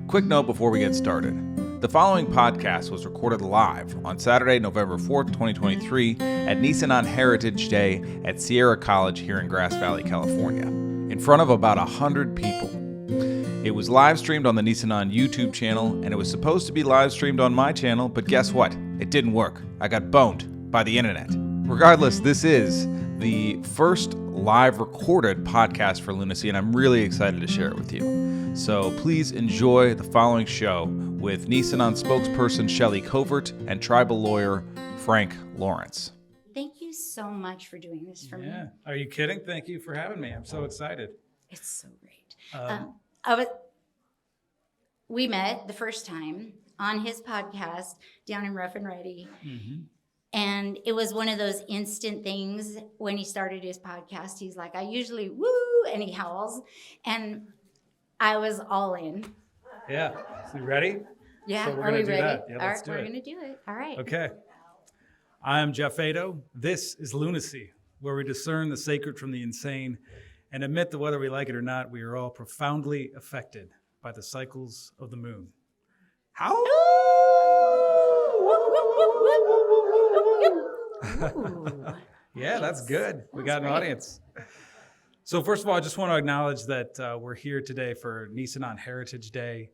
Quick note before we get started. The following podcast was recorded live on Saturday, November 4th, 2023 at Nisenan Heritage Day at Sierra College here in Grass Valley, California, in front of about 100 people. It was live streamed on the Nisenan YouTube channel, and it was supposed to be live streamed on my channel, but guess what? It didn't work. I got boned by the internet. Regardless, this is the first live recorded podcast for Lunacy, and I'm really excited to share it with you. So please enjoy the following show with Nisenan spokesperson Shelly Covert and tribal lawyer Frank Lawrence. Thank you so much for doing this for me. Yeah. Are you kidding? Thank you for having me. I'm so excited. It's so great. We met the first time on his podcast down in Rough and Ready. Mm-hmm. And it was one of those instant things when he started his podcast. He's like, I usually woo, and he howls. And I was all in. Yeah. So you ready? Yeah. So we're Are we do ready? that. Yeah, all let's right, do we're it. going to do it. All right. Okay. I'm Jeff Ado. This is Lunacy, where we discern the sacred from the insane and admit that whether we like it or not, we are all profoundly affected by the cycles of the moon. How? Yeah, that's good. We got an audience. So first of all, I just want to acknowledge that we're here today for Nisenan Heritage Day.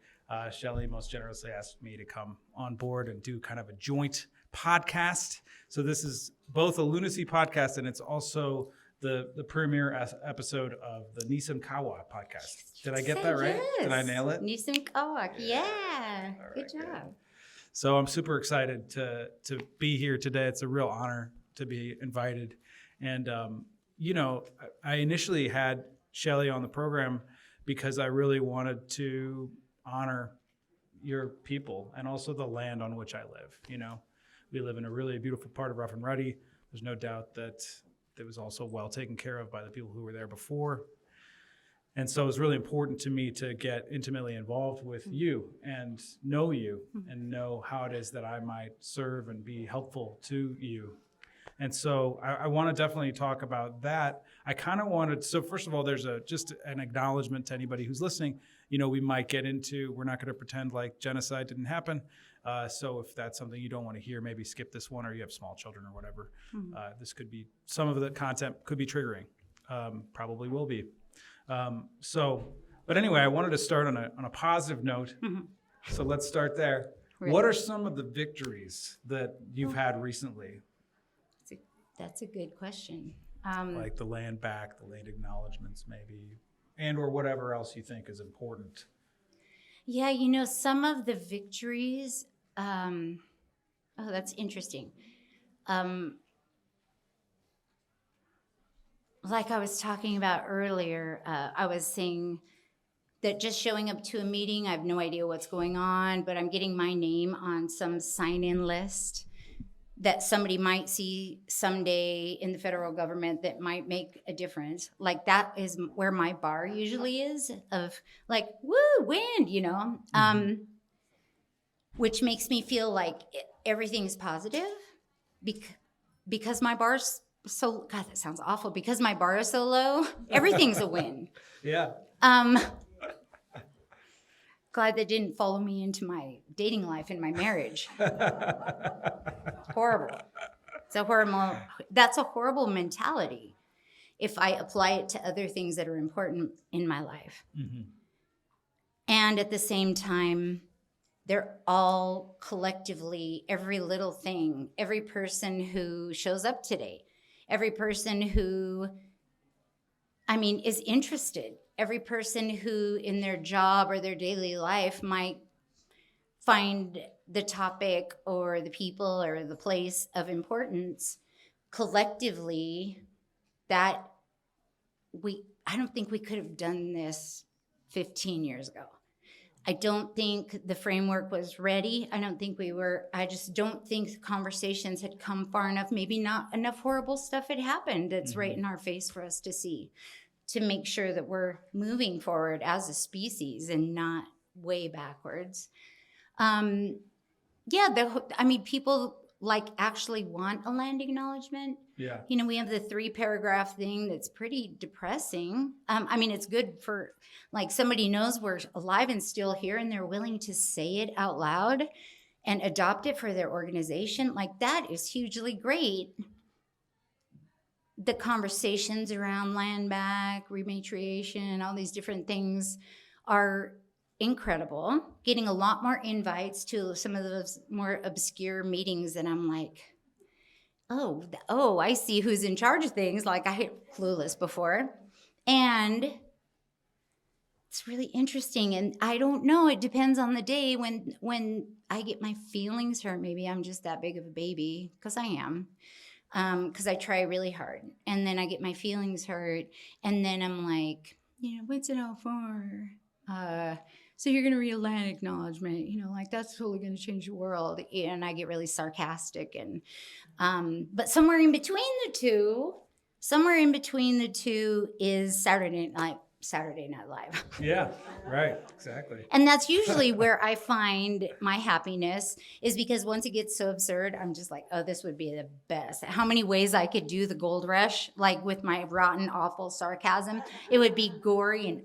Shelly most generously asked me to come on board and do kind of a joint podcast. So this is both a Lunacy podcast and it's also the premiere episode of the Nisenan podcast. Did I get that right? Yes. Did I nail it? Nisenan Kawak, yeah. Right, Good job. So I'm super excited to be here today. It's a real honor to be invited. And, I initially had Shelly on the program because I really wanted to honor your people and also the land on which I live. You know, we live in a really beautiful part of Rough and Ready. There's no doubt that it was also well taken care of by the people who were there before. And so it was really important to me to get intimately involved with you and know you and know how it is that I might serve and be helpful to you. And so I want to definitely talk about that. I kind of wanted, so first of all, there's just an acknowledgement to anybody who's listening. You know, we might get into, we're not going to pretend like genocide didn't happen. So if that's something you don't want to hear, maybe skip this one, or you have small children or whatever. This could be, some of the content could be triggering, probably will be. But anyway, I wanted to start on a positive note. So let's start there. Really? What are some of the victories that you've had recently? That's a good question. Like the land back, the land acknowledgements maybe, and or whatever else you think is important. Yeah, some of the victories, that's interesting. Like I was talking about earlier, I was saying that just showing up to a meeting, I have no idea what's going on, but I'm getting my name on some sign-in list that somebody might see someday in the federal government that might make a difference. Like that is where my bar usually is, of like, woo, wind, which makes me feel like everything's positive because my bar's so, God, that sounds awful. Because my bar is so low, everything's a win. Yeah. Glad that didn't follow me into my dating life and my marriage. Horrible. That's a horrible mentality if I apply it to other things that are important in my life. And at the same time, they're all collectively, every little thing, every person who shows up today, every person who, is interested, every person who in their job or their daily life might find the topic or the people or the place of importance, collectively, I don't think we could have done this 15 years ago. I don't think the framework was ready. I just don't think the conversations had come far enough. Maybe not enough horrible stuff had happened that's right in our face for us to see, to make sure that we're moving forward as a species and not way backwards. People like actually want a land acknowledgement. Yeah. You know, we have the 3-paragraph thing that's pretty depressing. I mean, it's good for like somebody knows we're alive and still here and they're willing to say it out loud and adopt it for their organization. Like that is hugely great. The conversations around land back, rematriation, all these different things are incredible. Getting a lot more invites to some of those more obscure meetings, and I'm like, oh, I see who's in charge of things. Like I had clueless before, and it's really interesting. And I don't know. It depends on the day when I get my feelings hurt. Maybe I'm just that big of a baby, because I am. Because I try really hard, and then I get my feelings hurt, and then I'm like, you know, what's it all for? So you're going to read a land acknowledgement, you know, like that's totally going to change the world. And I get really sarcastic. And, but somewhere in between the two is Saturday Night Live. Yeah, right, exactly. And that's usually where I find my happiness, is because once it gets so absurd, I'm just like, oh, this would be the best. How many ways I could do the gold rush, like with my rotten, awful sarcasm. It would be gory and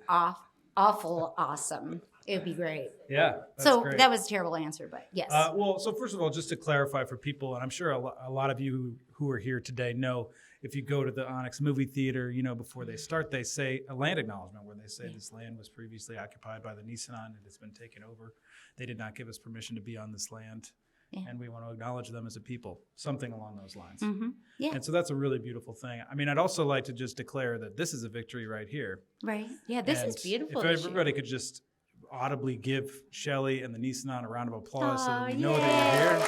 awful awesome. It would be great. Yeah. So great. that was a terrible answer, but yes. Well, so first of all, just to clarify for people, and I'm sure a lot of you who are here today know, if you go to the Onyx movie theater, you know, before they start, they say a land acknowledgement where they say this land was previously occupied by the Nisenan and it's been taken over. They did not give us permission to be on this land. Yeah. And we want to acknowledge them as a people, something along those lines. Mm-hmm. Yeah. And so that's a really beautiful thing. I mean, I'd also like to just declare that this is a victory right here. Right. Yeah, this is beautiful. If everybody could just audibly give Shelly and the Nisenan a round of applause so that we know that you're here.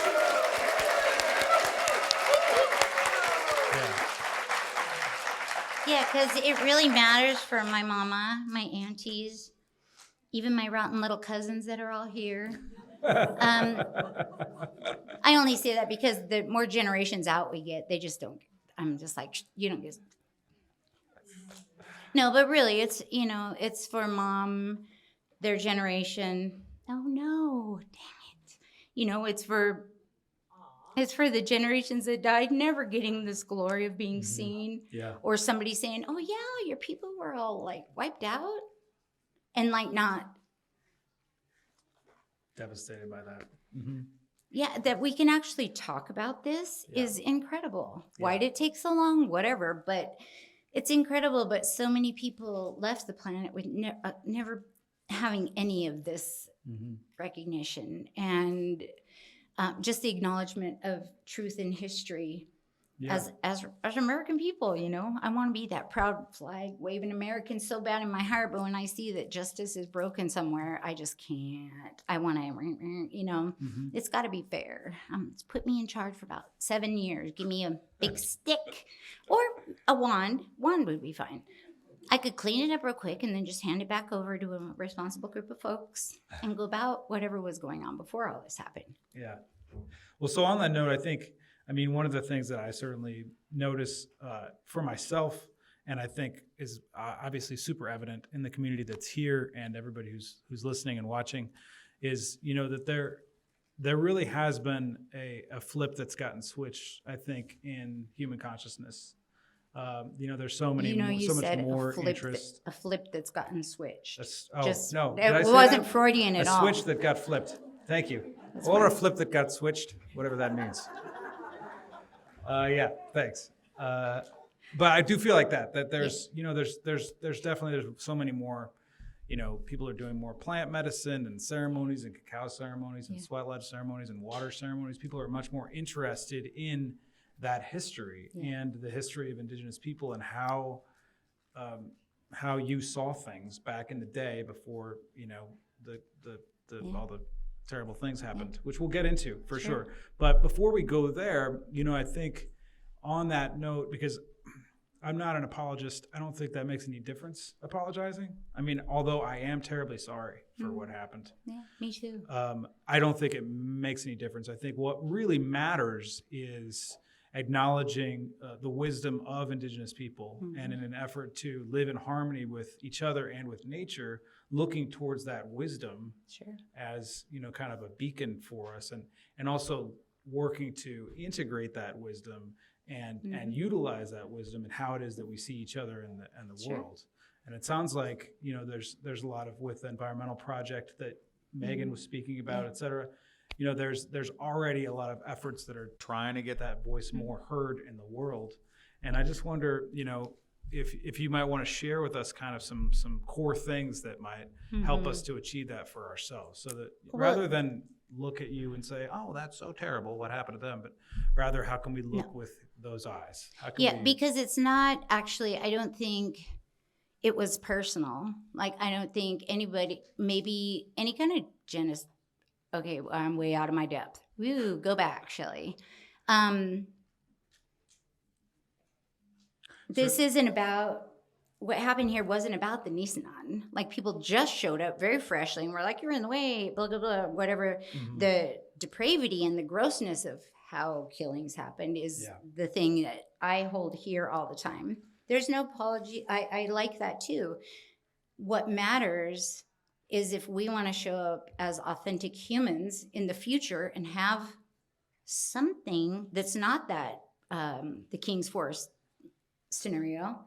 Yeah, because it really matters for my mama, my aunties, even my rotten little cousins that are all here. I only say that because the more generations out we get, they just don't. I'm just like, you don't get. No, but really, it's, you know, it's for mom, their generation. Oh no, dang it! You know, it's for the generations that died, never getting this glory of being seen. Yeah. Or or somebody saying, "Oh yeah, your people were all like wiped out," and like not. Devastated by that. Mm-hmm. Yeah, that we can actually talk about this is incredible. Why did it take so long? Whatever, but it's incredible. But so many people left the planet with never having any of this recognition and just the acknowledgement of truth in history. As American people, you know, I want to be that proud flag waving American so bad in my heart, but when I see that justice is broken somewhere, I just can't. I want to, you know, it's got to be fair. Put me in charge for about 7 years. Give me a big stick or a wand. Wand would be fine. I could clean it up real quick and then just hand it back over to a responsible group of folks and go about whatever was going on before all this happened. Yeah. Well, so on that note, I mean, one of the things that I certainly notice for myself, and I think is obviously super evident in the community that's here and everybody who's listening and watching, is, you know, that there really has been a flip that's gotten switched, I think, in human consciousness. You know, there's so many, you know, so much more a interest. A flip that's gotten switched. No, it wasn't Freudian at all. A switch that got flipped. Thank you. Or a flip that got switched, whatever that means. Yeah, thanks. But I do feel like that there's, you know, there's definitely so many more, you know, people are doing more plant medicine and ceremonies and cacao ceremonies and sweat lodge ceremonies and water ceremonies. People are much more interested in that history and the history of Indigenous people and how you saw things back in the day before, you know, all the terrible things happened, which we'll get into for sure. But before we go there, you know, I think on that note, because I'm not an apologist, I don't think that makes any difference, apologizing. I mean, although I am terribly sorry for what happened. Yeah, me too. I don't think it makes any difference. I think what really matters is acknowledging the wisdom of Indigenous people and in an effort to live in harmony with each other and with nature, looking towards that wisdom as, you know, kind of a beacon for us, and also working to integrate that wisdom and utilize that wisdom and how it is that we see each other in the Sure. world. And it sounds like, there's a lot of, with the environmental project that Megan was speaking about, et cetera, there's already a lot of efforts that are trying to get that voice more heard in the world. And I just wonder, if you might want to share with us kind of some core things that might help us to achieve that for ourselves, so that rather than look at you and say, oh, that's so terrible, what happened to them, but rather, how can we look with those eyes? How can because it's not actually, I don't think it was personal. Like, I don't think anybody, maybe any kind of genocide. Okay, I'm way out of my depth. Woo, go back, Shelly. This isn't about, what happened here wasn't about the Nisenan. Like, people just showed up very freshly and were like, you're in the way, blah, blah, blah, whatever. The depravity and the grossness of how killings happened is the thing that I hold here all the time. There's no apology. I like that too. What matters is if we want to show up as authentic humans in the future and have something that's not that the King's Forest scenario,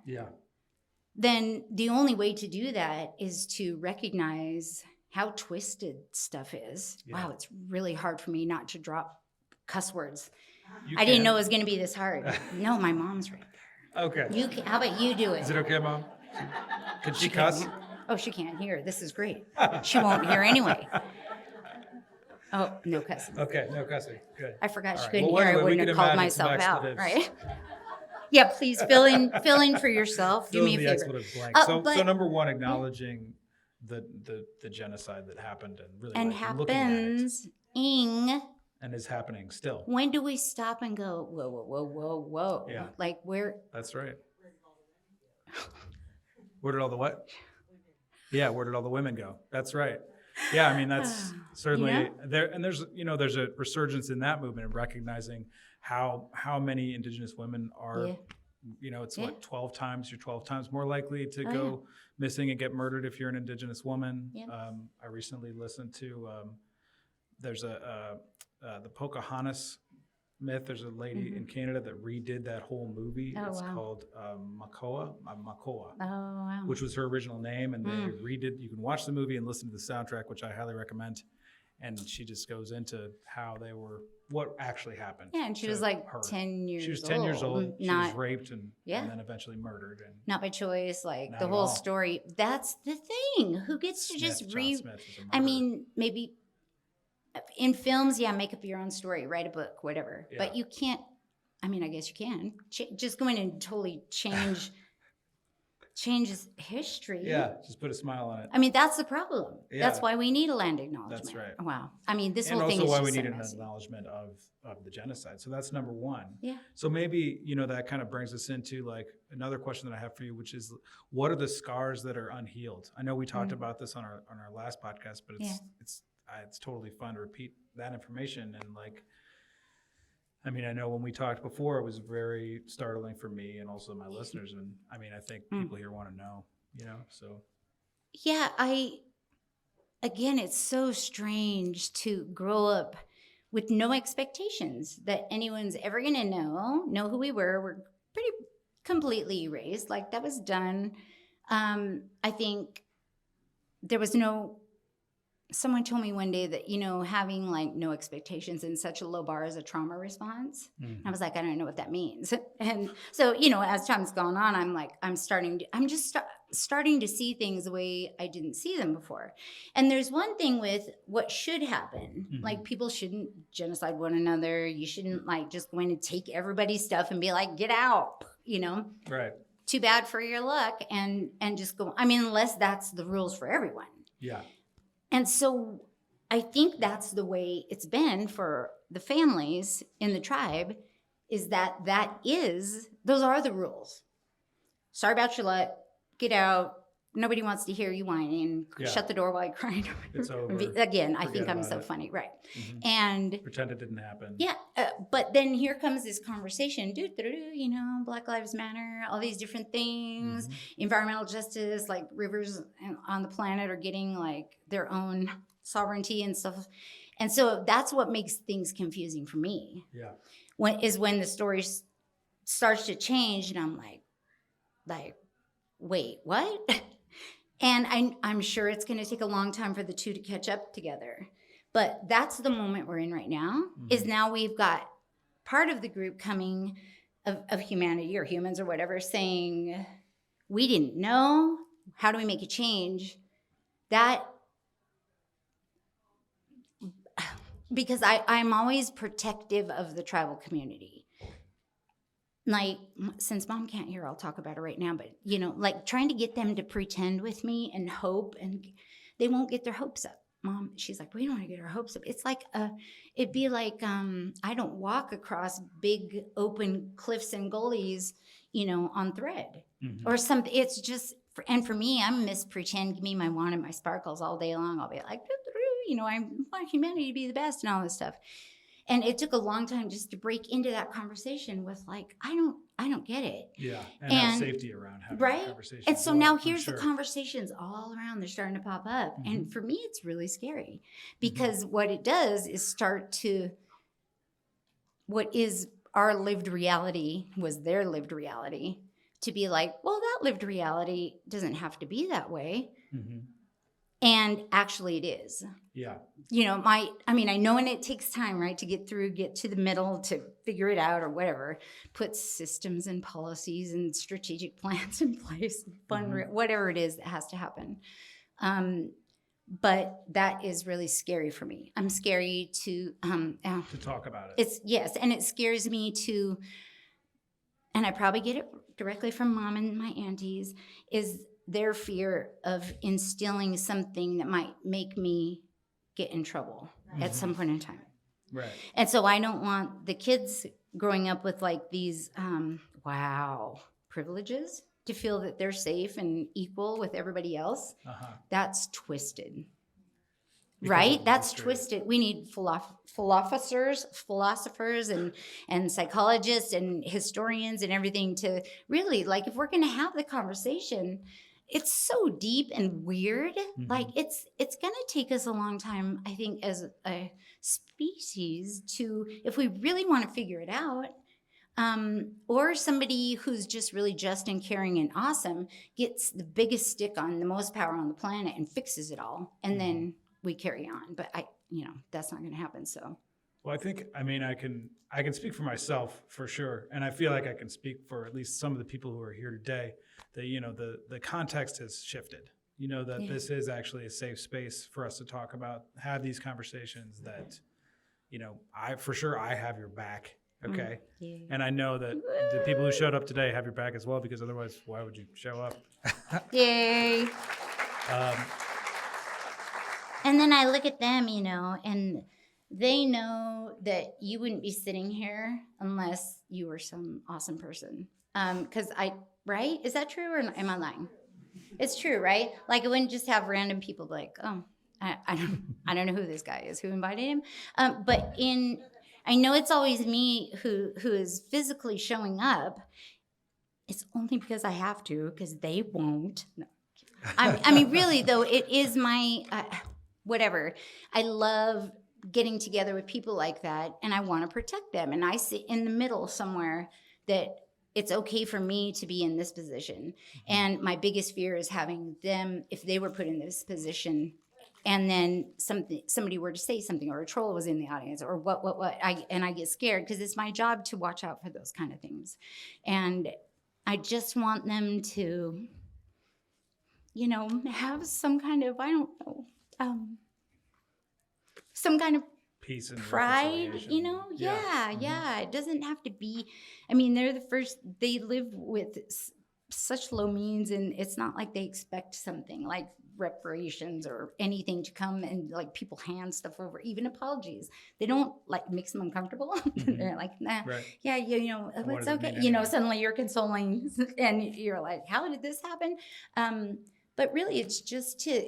then the only way to do that is to recognize how twisted stuff is. Wow, it's really hard for me not to drop cuss words. I didn't know it was going to be this hard. No, my mom's right there. Okay. How about you do it? Is it okay, Mom? Can she cuss? Oh, she can't hear. This is great. She won't hear anyway. Oh, no cussing. Okay, no cussing. Good. I forgot she All right. couldn't Well, hear. I anyway, we wouldn't can have called imagine some myself out, expletives. right? Yeah, please fill in for yourself. Do Fill me in a the favor. expletive blank. So number one, acknowledging the genocide that happened and really looking at it. And is happening still. When do we stop and go, whoa, whoa, whoa, whoa, whoa? Yeah. Like, where? That's right. Where did all the what? Yeah, where did all the women go? That's right. Yeah, I mean, that's certainly there. And there's a resurgence in that movement of recognizing how many Indigenous women are, it's what, 12 times, you're 12 times more likely to go missing and get murdered if you're an Indigenous woman. Yeah. I recently listened to, there's the Pocahontas myth. There's a lady in Canada that redid that whole movie. It's called Makoa, Oh, wow. which was her original name, and they redid. You can watch the movie and listen to the soundtrack, which I highly recommend. And she just goes into how what actually happened. Yeah, and she was like 10 years old. She was 10 years old. She was raped and then eventually murdered. And not by choice, like Not the at whole all. story. That's the thing. Who gets to just John Smith was a I murderer. mean, maybe in films, make up your own story, write a book, whatever. Yeah. But you can't, I mean, I guess you can. Just go in and totally changes history. Yeah, just put a smile on it. I mean, that's the problem. Yeah. That's why we need a land acknowledgement. That's right. Wow. I mean, this And whole thing also is why just we so need an messy. acknowledgement of the genocide. So that's number one. Yeah. So maybe, that kind of brings us into like another question that I have for you, which is, what are the scars that are unhealed? I know we talked about this on our last podcast, but it's totally fun to repeat that information. And like, I mean, I know when we talked before, it was very startling for me and also my listeners. And I mean, I think people here want to know, so. Yeah, again, it's so strange to grow up with no expectations that anyone's ever going to know who we were. We're pretty completely erased. Like, that was done. I think there was someone told me one day that, having like no expectations and such a low bar is a trauma response. I was like, I don't know what that means. And so, as time's gone on, I'm starting to see things the way I didn't see them before. And there's one thing with what should happen. Like, people shouldn't genocide one another. You shouldn't like just go in and take everybody's stuff and be like, get out, Right. Too bad for your luck. And just go, I mean, unless that's the rules for everyone. Yeah. And so I think that's the way it's been for the families in the tribe, is those are the rules. Sorry about your luck. Get out. Nobody wants to hear you whining. Yeah. Shut the door while you're crying. It's over. Again, I Forget think I'm about so it. funny. Right. And Pretend it didn't happen. yeah, but then here comes this conversation, Black Lives Matter, all these different things, environmental justice, like rivers on the planet are getting like their own sovereignty and stuff. And so that's what makes things confusing for me. Yeah. When the story starts to change and I'm like, wait, what? And I'm sure it's going to take a long time for the two to catch up together. But that's the moment we're in right now, is now we've got part of the group coming of humanity or humans or whatever saying, we didn't know. How do we make a change? That, because I'm always protective of the tribal community. Like, since Mom can't hear, I'll talk about it right now, but, you know, like trying to get them to pretend with me and hope, and they won't get their hopes up. Mom, she's like, we don't want to get our hopes up. It's like, it'd be like, I don't walk across big open cliffs and gullies, you know, on thread or something. It's just, and for me, I'm Miss Pretend, give me my wand and my sparkles all day long. I'll be like, you know, I want humanity to be the best and all this stuff. And it took a long time just to break into that conversation with like, I don't get it. Yeah, and have safety around having that conversation. And so now here's the conversations all around. They're starting to pop up. And for me, it's really scary because what it does is start to, what is our lived reality was their lived reality, to be like, well, that lived reality doesn't have to be that way. And actually it is. Yeah. You know, I know, and it takes time, right, to get to the middle, to figure it out or whatever, put systems and policies and strategic plans in place, whatever it is that has to happen. But that is really scary for me. I'm scary to talk about it. And it scares me to, and I probably get it directly from Mom and my aunties, is their fear of instilling something that might make me get in trouble at some point in time. Right. And so I don't want the kids growing up with like these, privileges to feel that they're safe and equal with everybody else. That's twisted. Right? That's twisted. We need philosophers and psychologists and historians and everything to really, like, if we're going to have the conversation, it's so deep and weird. Like it's going to take us a long time, I think, as a species to, if we really want to figure it out, or somebody who's just really just and caring and awesome gets the biggest stick on the most power on the planet and fixes it all. And then we carry on. But that's not going to happen. So. Well, I think, I can speak for myself for sure. And I feel like I can speak for at least some of the people who are here today that, you know, the context has shifted, you know, that this is actually a safe space for us to talk about, have these conversations that, you know, I have your back. Okay. Yeah. And I know that the people who showed up today have your back as well, because otherwise, why would you show up? Yay. And then I look at them, you know, and they know that you wouldn't be sitting here unless you were some awesome person. Because right? Is that true or am I lying? It's true, right? Like, I wouldn't just have random people like, oh, I don't know who this guy is, who invited him. But I know it's always me who is physically showing up. It's only because I have to, because they won't. No. I mean, really, though, it is my, whatever. I love getting together with people like that, and I want to protect them. And I sit in the middle somewhere that it's okay for me to be in this position. And my biggest fear is having them, if they were put in this position, and then somebody were to say something, or a troll was in the audience, or what, I get scared, because it's my job to watch out for those kind of things. And I just want them to, you know, have some kind of, I don't know, some kind of peace and pride, you know? Yeah. It doesn't have to be, I mean, they're the first, they live with such low means, and it's not like they expect something like reparations or anything to come, and like people hand stuff over, even apologies. They don't, like, makes them uncomfortable. They're like, nah, yeah, you know, it's okay. You know, suddenly you're consoling and you're like, how did this happen? But really it's just to,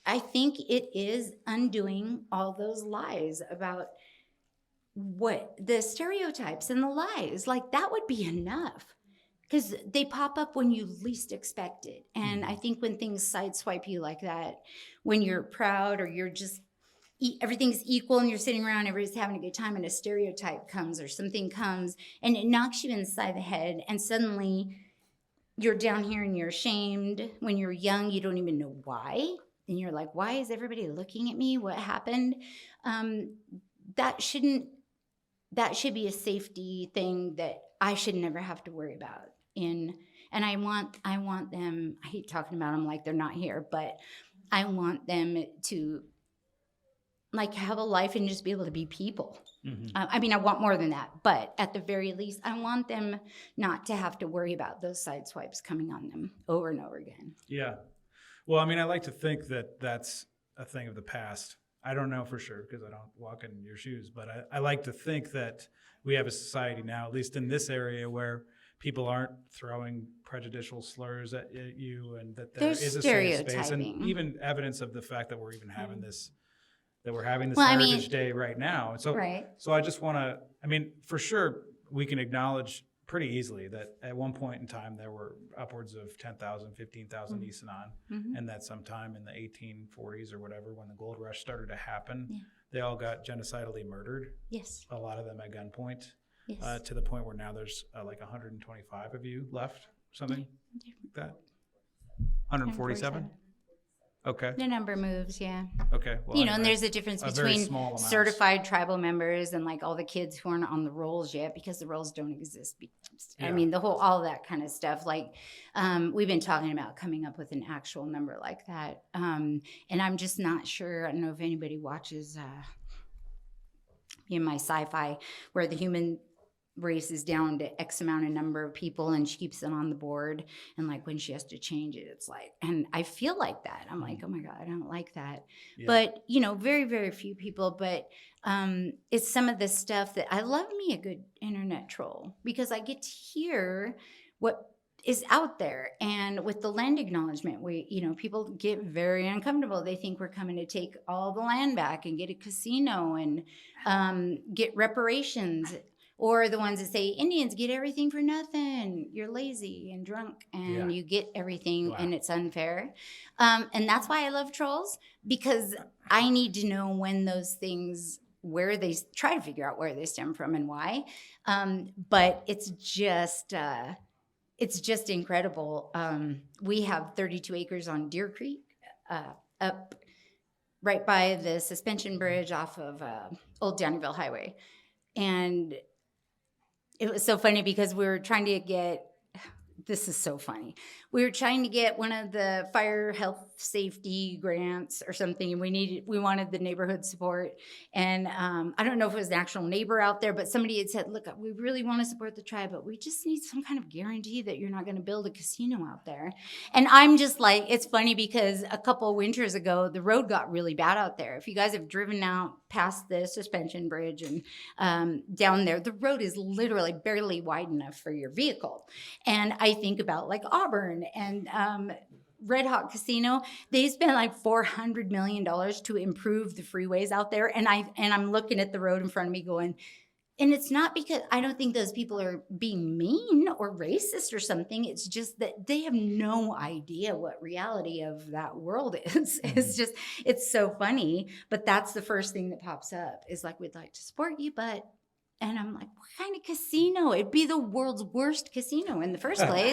I think it is undoing all those lies about what the stereotypes and the lies, like that would be enough. Because they pop up when you least expect it. And I think when things sideswipe you like that, when you're proud or you're just everything's equal and you're sitting around, everybody's having a good time, and a stereotype comes or something comes and it knocks you inside the head, and suddenly you're down here and you're ashamed. When you're young, you don't even know why. And you're like, why is everybody looking at me? What happened? That should be a safety thing that I should never have to worry about. And I want them, I hate talking about them like they're not here, but I want them to like have a life and just be able to be people. I mean, I want more than that, but at the very least, I want them not to have to worry about those side swipes coming on them over and over again. Yeah. Well, I mean, I like to think that that's a thing of the past. I don't know for sure because I don't walk in your shoes, but I like to think that we have a society now, at least in this area, where people aren't throwing prejudicial slurs at you, and that there is a safe space, and even evidence of the fact that we're even having this, that we're having this Heritage Day right now. And so, so I just want to, I mean, for sure, we can acknowledge pretty easily that at one point in time there were upwards of 10,000, 15,000 Nisenan, and that sometime in the 1840s or whatever, when the gold rush started to happen, they all got genocidally murdered. Yes. A lot of them at gunpoint. Yes. To the point where now there's like 125 of you left, something like that. 147. Okay. The number moves, yeah. Okay. Well, you know, and there's a difference between certified tribal members and like all the kids who aren't on the rolls yet because the rolls don't exist. I mean, all of that kind of stuff. Like, we've been talking about coming up with an actual number like that. And I'm just not sure. I don't know if anybody watches my sci-fi where the human race is down to X amount of number of people and she keeps it on the board, and like when she has to change it, it's like, and I feel like that. I'm like, oh my God, I don't like that. But you know, very, very few people, but it's some of the stuff that I love me a good internet troll because I get to hear what is out there. And with the land acknowledgement, people get very uncomfortable. They think we're coming to take all the land back and get a casino and get reparations. Or the ones that say, Indians get everything for nothing. You're lazy and drunk and you get everything and it's unfair. And that's why I love trolls, because I need to know when those things, where they try to figure out where they stem from and why. But it's just incredible. We have 32 acres on Deer Creek, up right by the suspension bridge off of Old Downeyville Highway. And it was so funny because we were trying to get, this is so funny. We were trying to get one of the fire health safety grants or something, and we wanted the neighborhood support. And I don't know if it was an actual neighbor out there, but somebody had said, look, we really want to support the tribe, but we just need some kind of guarantee that you're not going to build a casino out there. And I'm just like, it's funny because a couple of winters ago, the road got really bad out there. If you guys have driven out past the suspension bridge and down there, the road is literally barely wide enough for your vehicle. And I think about like Auburn and Red Hawk Casino. They spent like $400 million to improve the freeways out there. And I'm looking at the road in front of me going, and it's not because I don't think those people are being mean or racist or something. It's just that they have no idea what reality of that world is. It's so funny. But that's the first thing that pops up is like, we'd like to support you, but, and I'm like, what kind of casino? It'd be the world's worst casino in the first place.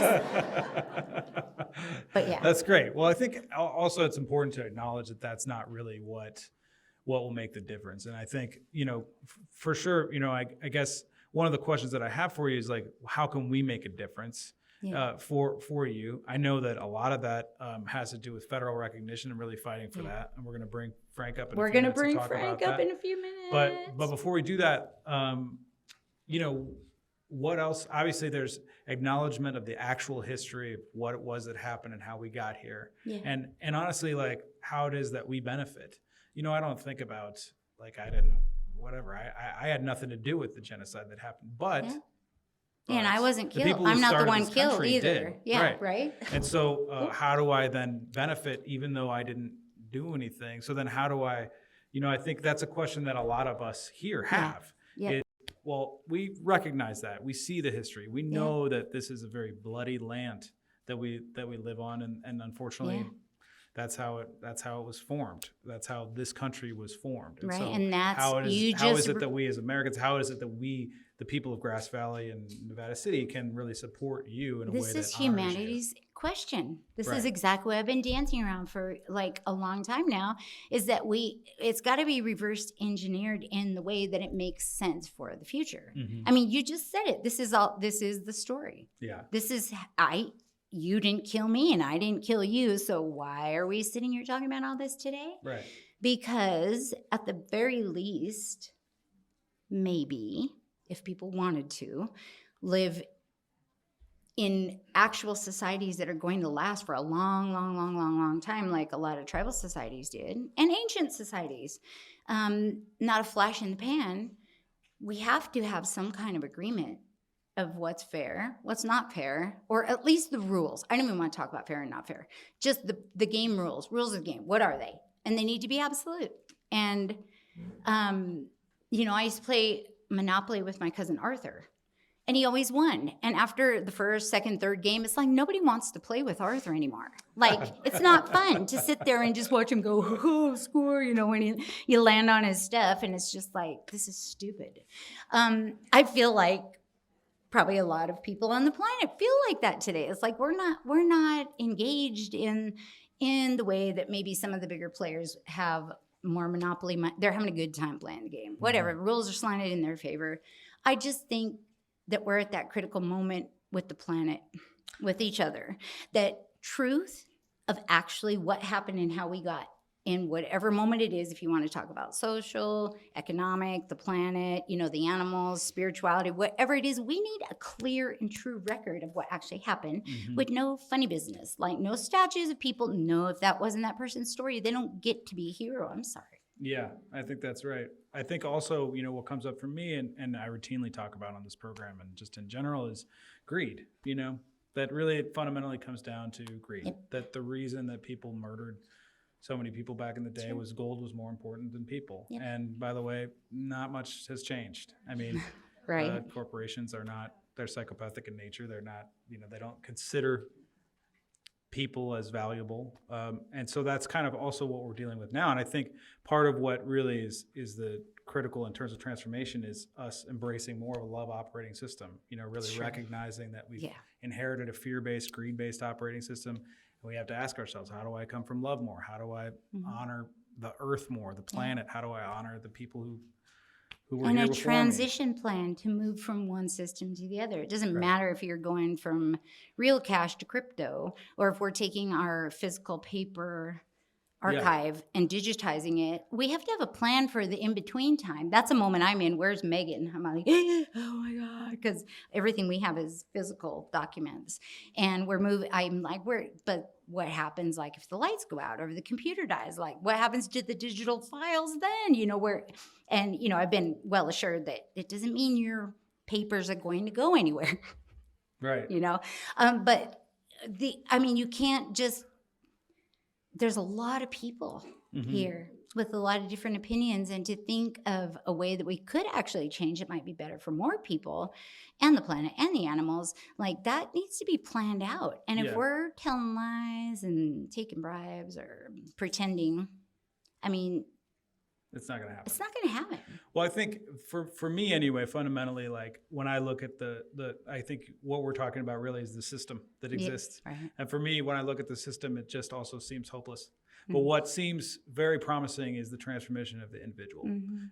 But yeah. That's great. Well, I think also it's important to acknowledge that that's not really what will make the difference. And I think, for sure, I guess one of the questions that I have for you is like, how can we make a difference for you? I know that a lot of that has to do with federal recognition and really fighting for that. And we're going to bring Frank up in a few minutes to talk about that. In a few minutes. But before we do that, what else? Obviously, there's acknowledgement of the actual history of what it was that happened and how we got here. Yeah. And honestly, like how it is that we benefit. I don't think about like I had nothing to do with the genocide that happened, but and I wasn't killed. I'm not the one killed either. Yeah, right. And so how do I then benefit even though I didn't do anything? So then how do I, I think that's a question that a lot of us here have. Yeah. Well, we recognize that. We see the history. We know that this is a very bloody land that we live on, and unfortunately That's how it was formed. That's how this country was formed. And right. so And that's how is it that we as Americans, how is it that we, the people of Grass Valley and Nevada City, can really support you in a way that honors you? This is humanity's question. This Right. is exactly what I've been dancing around for like a long time now, is that it's got to be reverse engineered in the way that it makes sense for the future. Mm-hmm. I mean, you just said it. This is the story. Yeah. This is, you didn't kill me and I didn't kill you. So why are we sitting here talking about all this today? Right. Because at the very least, maybe if people wanted to live in actual societies that are going to last for a long time, like a lot of tribal societies did, and ancient societies, not a flash in the pan, we have to have some kind of agreement of what's fair, what's not fair, or at least the rules. I don't even want to talk about fair and not fair. Just the game rules of the game. What are they? And they need to be absolute. And, I used to play Monopoly with my cousin Arthur, and he always won. And after the first, second, third game, it's like nobody wants to play with Arthur anymore. Like, it's not fun to sit there and just watch him go, oh, score, when you land on his stuff, and it's just like, this is stupid. I feel like probably a lot of people on the planet feel like that today. It's like we're not engaged in the way that maybe some of the bigger players have more monopoly. They're having a good time playing the game. Whatever, rules are slanted in their favor. I just think that we're at that critical moment with the planet, with each other, that truth of actually what happened and how we got in whatever moment it is, if you want to talk about social, economic, the planet, the animals, spirituality, whatever it is, we need a clear and true record of what actually happened with no funny business, like no statues of people. No, if that wasn't that person's story, they don't get to be a hero. I'm sorry. Yeah, I think that's right. I think also, what comes up for me and I routinely talk about on this program and just in general is greed, that really fundamentally comes down to greed. Yep. That the reason that people murdered so many people back in the day was gold was more important than people. Yep. And by the way, not much has changed. I mean, right. Corporations they're psychopathic in nature. They're not, they don't consider people as valuable. And so that's kind of also what we're dealing with now. And I think part of what really is the critical in terms of transformation is us embracing more of a love operating system, really recognizing that we've inherited a fear-based, greed-based operating system. And we have to ask ourselves, how do I come from love more? How do I honor the earth more, the planet? How do I honor the people who were here before me? And a transition plan to move from one system to the other. It doesn't matter if you're going from real cash to crypto, or if we're taking our physical paper archive and digitizing it. We have to have a plan for the in-between time. That's a moment I'm in. Where's Megan? I'm like, oh my God, because everything we have is physical documents. And we're moving, I'm like, but what happens like if the lights go out or the computer dies? Like what happens to the digital files then? I've been well assured that it doesn't mean your papers are going to go anywhere. Right. But you can't just, there's a lot of people here with a lot of different opinions, and to think of a way that we could actually change it might be better for more people and the planet and the animals, like that needs to be planned out. And if we're telling lies and taking bribes or pretending, it's not going to happen. It's not going to happen. Well, I think for me anyway, fundamentally, like when I look at I think what we're talking about really is the system that exists. Right. And for me, when I look at the system, it just also seems hopeless. But what seems very promising is the transformation of the individual,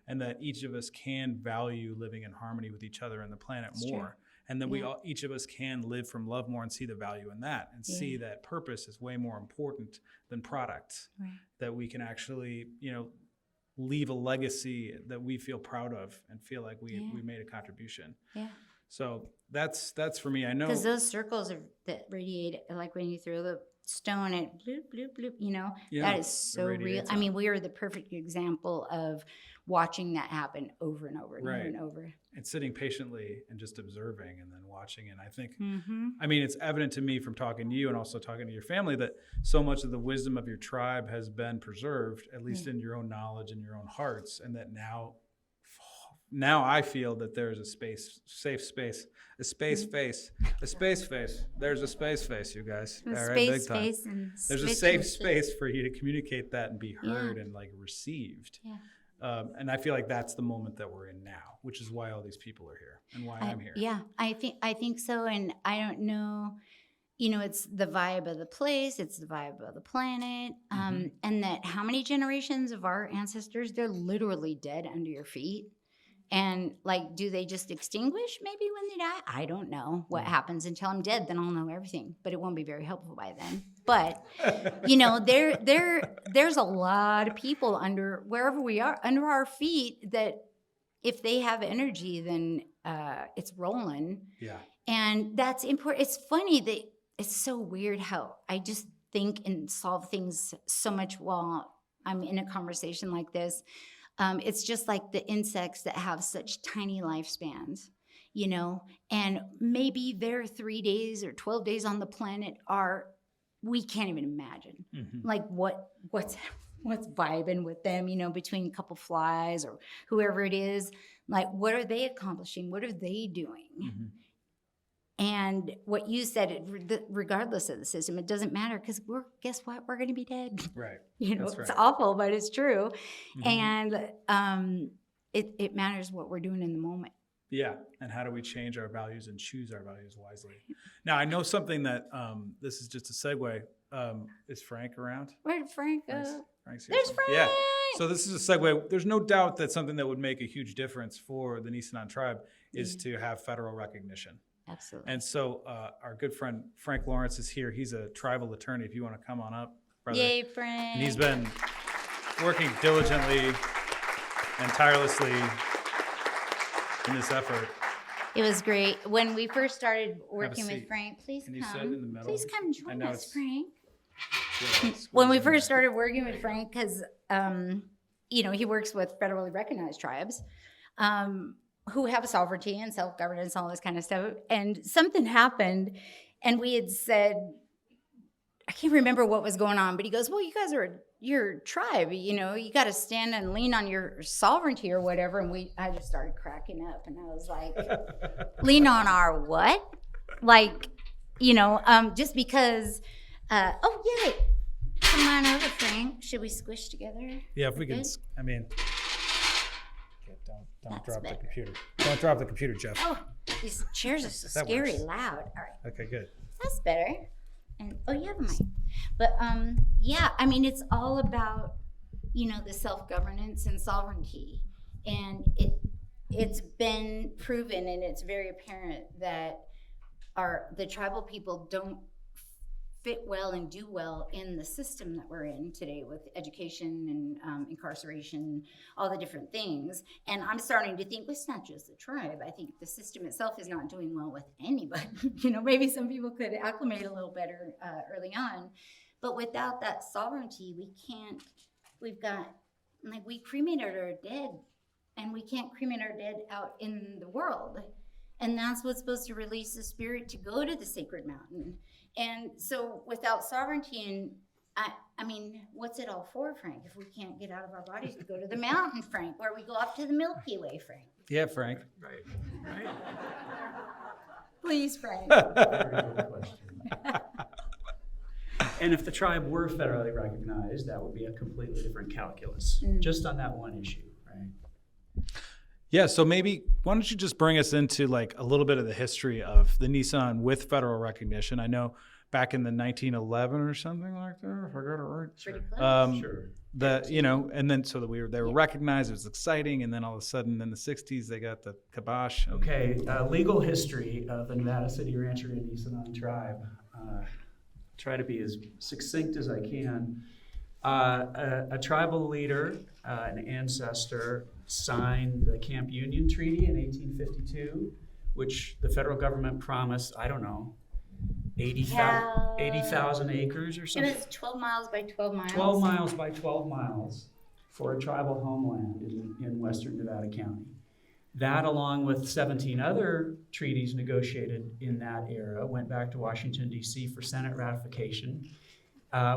and that each of us can value living in harmony with each other and the planet more. True. And then each of us can live from love more and see the value in that, and see that purpose is way more important than products. Right. That we can actually, leave a legacy that we feel proud of and feel like we made a contribution. Yeah. So that's for me. I know because those circles that radiate, like when you throw the stone and bloop bloop bloop, that is so real. I mean, we are the perfect example of watching that happen over and over and over and over. And sitting patiently and just observing and then watching. And I think, it's evident to me from talking to you and also talking to your family that so much of the wisdom of your tribe has been preserved, at least in your own knowledge and your own hearts. And that now now I feel that there's a safe space, a space face. There's a space face, you guys. All right, big time. There's a safe space for you to communicate that and be heard and like received. Yeah. And I feel like that's the moment that we're in now, which is why all these people are here and why I'm here. Yeah, I think so. And I don't know, it's the vibe of the place, it's the vibe of the planet, and that how many generations of our ancestors, they're literally dead under your feet. And like, do they just extinguish maybe when they die? I don't know what happens until I'm dead. Then I'll know everything, but it won't be very helpful by then. But there's a lot of people under wherever we are under our feet that if they have energy, then it's rolling. Yeah. And that's important. It's funny that it's so weird how I just think and solve things so much while I'm in a conversation like this. It's just like the insects that have such tiny lifespans, and maybe their 3 days or 12 days on the planet we can't even imagine. Like what's vibing with them, between a couple flies or whoever it is. Like, what are they accomplishing? What are they doing? And what you said, regardless of the system, it doesn't matter because guess what? We're going to be dead. Right. It's awful, but it's true. And it matters what we're doing in the moment. Yeah. And how do we change our values and choose our values wisely? Now, I know something that this is just a segue. Is Frank around? Where did Frank go? Frank's here. There's Frank. Yeah. So this is a segue. There's no doubt that something that would make a huge difference for the Nisenan Tribe is to have federal recognition. Absolutely. And so our good friend Frank Lawrence is here. He's a tribal attorney. If you want to come on up, brother. Yay, Frank. And he's been working diligently and tirelessly in this effort. It was great. When we first started working with Frank, please Can you come. sit in the middle? Please come join us, Frank. Yeah, When we first started working with Frank, because, he works with federally recognized tribes, who have sovereignty and self-governance and all this kind of stuff. And something happened, and we had said, I can't remember what was going on, but he goes, well, you guys are your tribe, you got to stand and lean on your sovereignty or whatever. And I just started cracking up, and I was like, lean on our what? Like, just because, oh, yay. Come on over, Frank. Should we squish together? Yeah, if we can, Don't drop the computer. Don't drop the computer, Jeff. Oh, these chairs are so scary loud. All right. Okay, good. That's better. And you have a mic. But it's all about, the self-governance and sovereignty. And it's been proven, and it's very apparent that the tribal people don't fit well and do well in the system that we're in today with education and incarceration, all the different things. And I'm starting to think it's not just the tribe. I think the system itself is not doing well with anybody. Maybe some people could acclimate a little better early on. But without that sovereignty, we cremated our dead, and we can't cremate our dead out in the world. And that's what's supposed to release the spirit to go to the sacred mountain. And so without sovereignty, and what's it all for, Frank, if we can't get out of our bodies to go to the mountain, Frank, where we go up to the Milky Way, Frank? Yeah, Frank. Right. Please, Frank. And if the tribe were federally recognized, that would be a completely different calculus, just on that one issue, right? Yeah, so maybe why don't you just bring us into like a little bit of the history of the Nisenan with federal recognition. I know back in the 1911 or something like that, if I got it right. Pretty close. Sure. And then so that they were recognized, it was exciting, and then all of a sudden in the 60s they got the kibosh. Okay, legal history of the Nevada City Rancheria Nisenan Tribe. Try to be as succinct as I can. A tribal leader, an ancestor, signed the Camp Union Treaty in 1852, which the federal government promised, 80,000 acres or something. It was 12 miles by 12 miles. 12 miles by 12 miles for a tribal homeland in western Nevada County. That, along with 17 other treaties negotiated in that era, went back to Washington, D.C. for Senate ratification,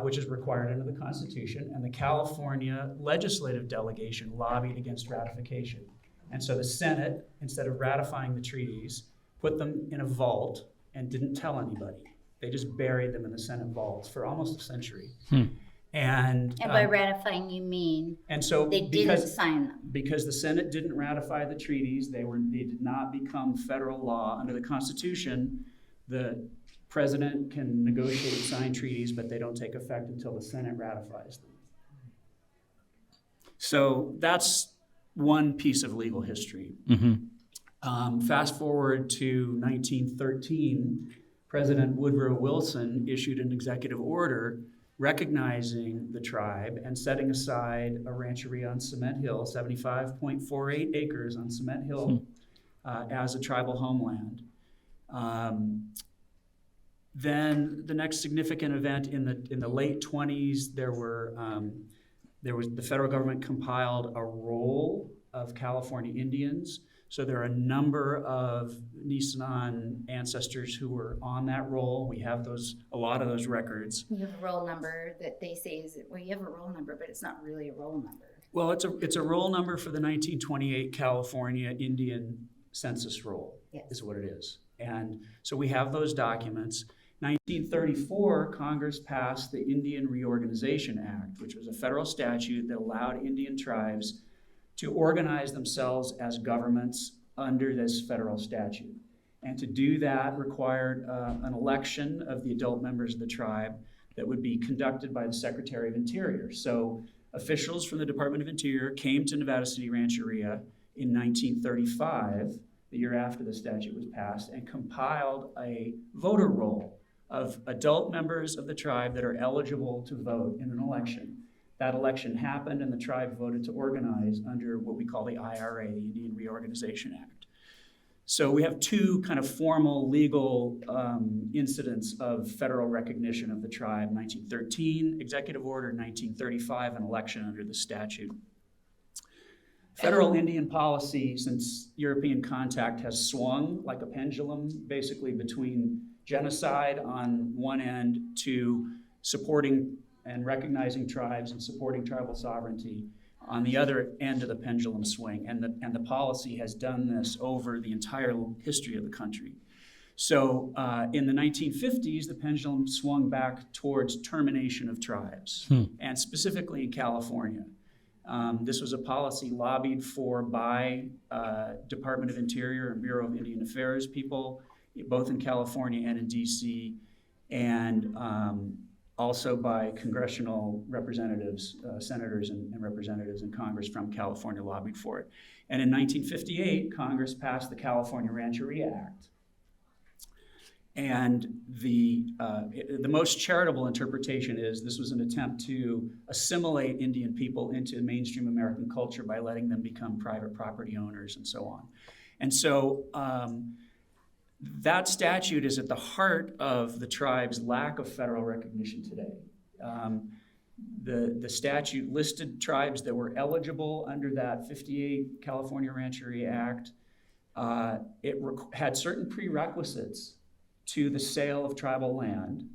which is required under the Constitution, and the California legislative delegation lobbied against ratification. And so the Senate, instead of ratifying the treaties, put them in a vault and didn't tell anybody. They just buried them in the Senate vaults for almost a century. And by ratifying, you mean and so they didn't sign them. Because the Senate didn't ratify the treaties, they did not become federal law. Under the Constitution, the president can negotiate and sign treaties, but they don't take effect until the Senate ratifies them. So that's one piece of legal history. Fast forward to 1913, President Woodrow Wilson issued an executive order recognizing the tribe and setting aside a rancheria on Cement Hill, 75.48 acres on Cement Hill, as a tribal homeland. Then the next significant event in the late 20s, the federal government compiled a roll of California Indians. So there are a number of Nisenan ancestors who were on that roll. We have a lot of those records. You have a roll number that they say you have a roll number, but it's not really a roll number. Well, it's a roll number for the 1928 California Indian census roll, is what it is. And so we have those documents. 1934, Congress passed the Indian Reorganization Act, which was a federal statute that allowed Indian tribes to organize themselves as governments under this federal statute. And to do that required an election of the adult members of the tribe that would be conducted by the Secretary of Interior. So officials from the Department of Interior came to Nevada City Rancheria in 1935, the year after the statute was passed, and compiled a voter roll of adult members of the tribe that are eligible to vote in an election. That election happened and the tribe voted to organize under what we call the IRA, the Indian Reorganization Act. So we have two kind of formal legal incidents of federal recognition of the tribe: 1913 executive order, 1935 an election under the statute. Federal Indian policy since European contact has swung like a pendulum, basically between genocide on one end to supporting and recognizing tribes and supporting tribal sovereignty on the other end of the pendulum swing. And the policy has done this over the entire history of the country. So in the 1950s, the pendulum swung back towards termination of tribes, and specifically in California. This was a policy lobbied for by Department of Interior and Bureau of Indian Affairs people, both in California and in DC, and also by congressional representatives, senators and representatives in Congress from California lobbied for it. And in 1958, Congress passed the California Rancheria Act. And the most charitable interpretation is this was an attempt to assimilate Indian people into mainstream American culture by letting them become private property owners and so on. And so that statute is at the heart of the tribe's lack of federal recognition today. The statute listed tribes that were eligible under that 58 California Rancheria Act. It had certain prerequisites to the sale of tribal land.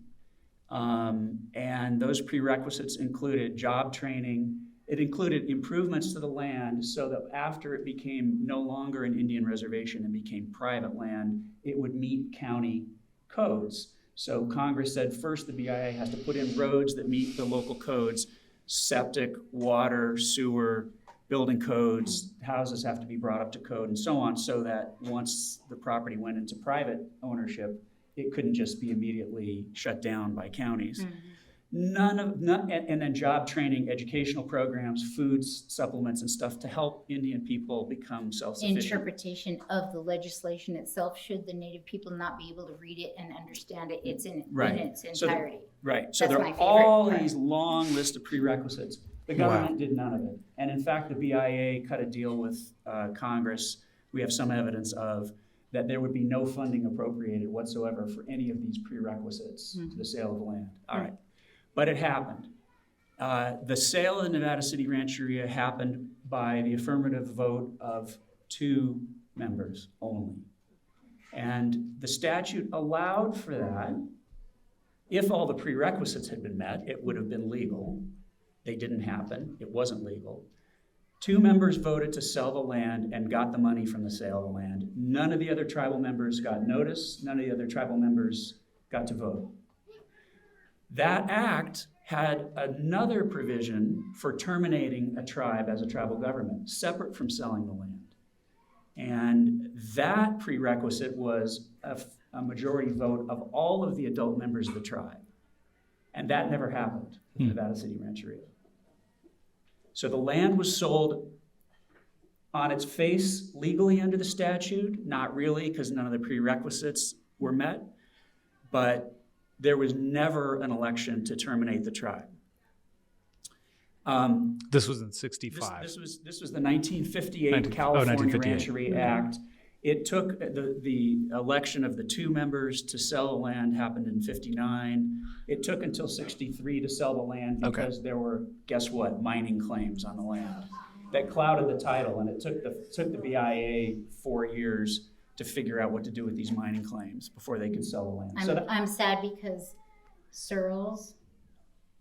And those prerequisites included job training. It included improvements to the land so that after it became no longer an Indian reservation and became private land, it would meet county codes. So Congress said first the BIA has to put in roads that meet the local codes: septic, water, sewer, building codes, houses have to be brought up to code and so on, so that once the property went into private ownership, it couldn't just be immediately shut down by counties. And then job training, educational programs, foods, supplements, and stuff to help Indian people become self-sufficient. Interpretation of the legislation itself, should the Native people not be able to read it and understand it, it's in its entirety. So there are all these long list of prerequisites. The government did none of it. And in fact, the BIA cut a deal with Congress. We have some evidence of that there would be no funding appropriated whatsoever for any of these prerequisites to the sale of the land. All right. But it happened. The sale of the Nevada City Rancheria happened by the affirmative vote of 2 members only. And the statute allowed for that. If all the prerequisites had been met, it would have been legal. They didn't happen. It wasn't legal. 2 members voted to sell the land and got the money from the sale of the land. None of the other tribal members got notice. None of the other tribal members got to vote. That act had another provision for terminating a tribe as a tribal government, separate from selling the land. And that prerequisite was a majority vote of all of the adult members of the tribe. And that never happened with Nevada City Rancheria. So the land was sold on its face legally under the statute, not really, because none of the prerequisites were met, but there was never an election to terminate the tribe. This was in 65. This was the 1958 California 1958. Rancheria Act. It took the election of the 2 members to sell the land happened in 59. It took until 63 to sell the land because there were, guess what, mining claims on the land that clouded the title, and it took the BIA 4 years to figure out what to do with these mining claims before they could sell the land. I'm sad because Searles,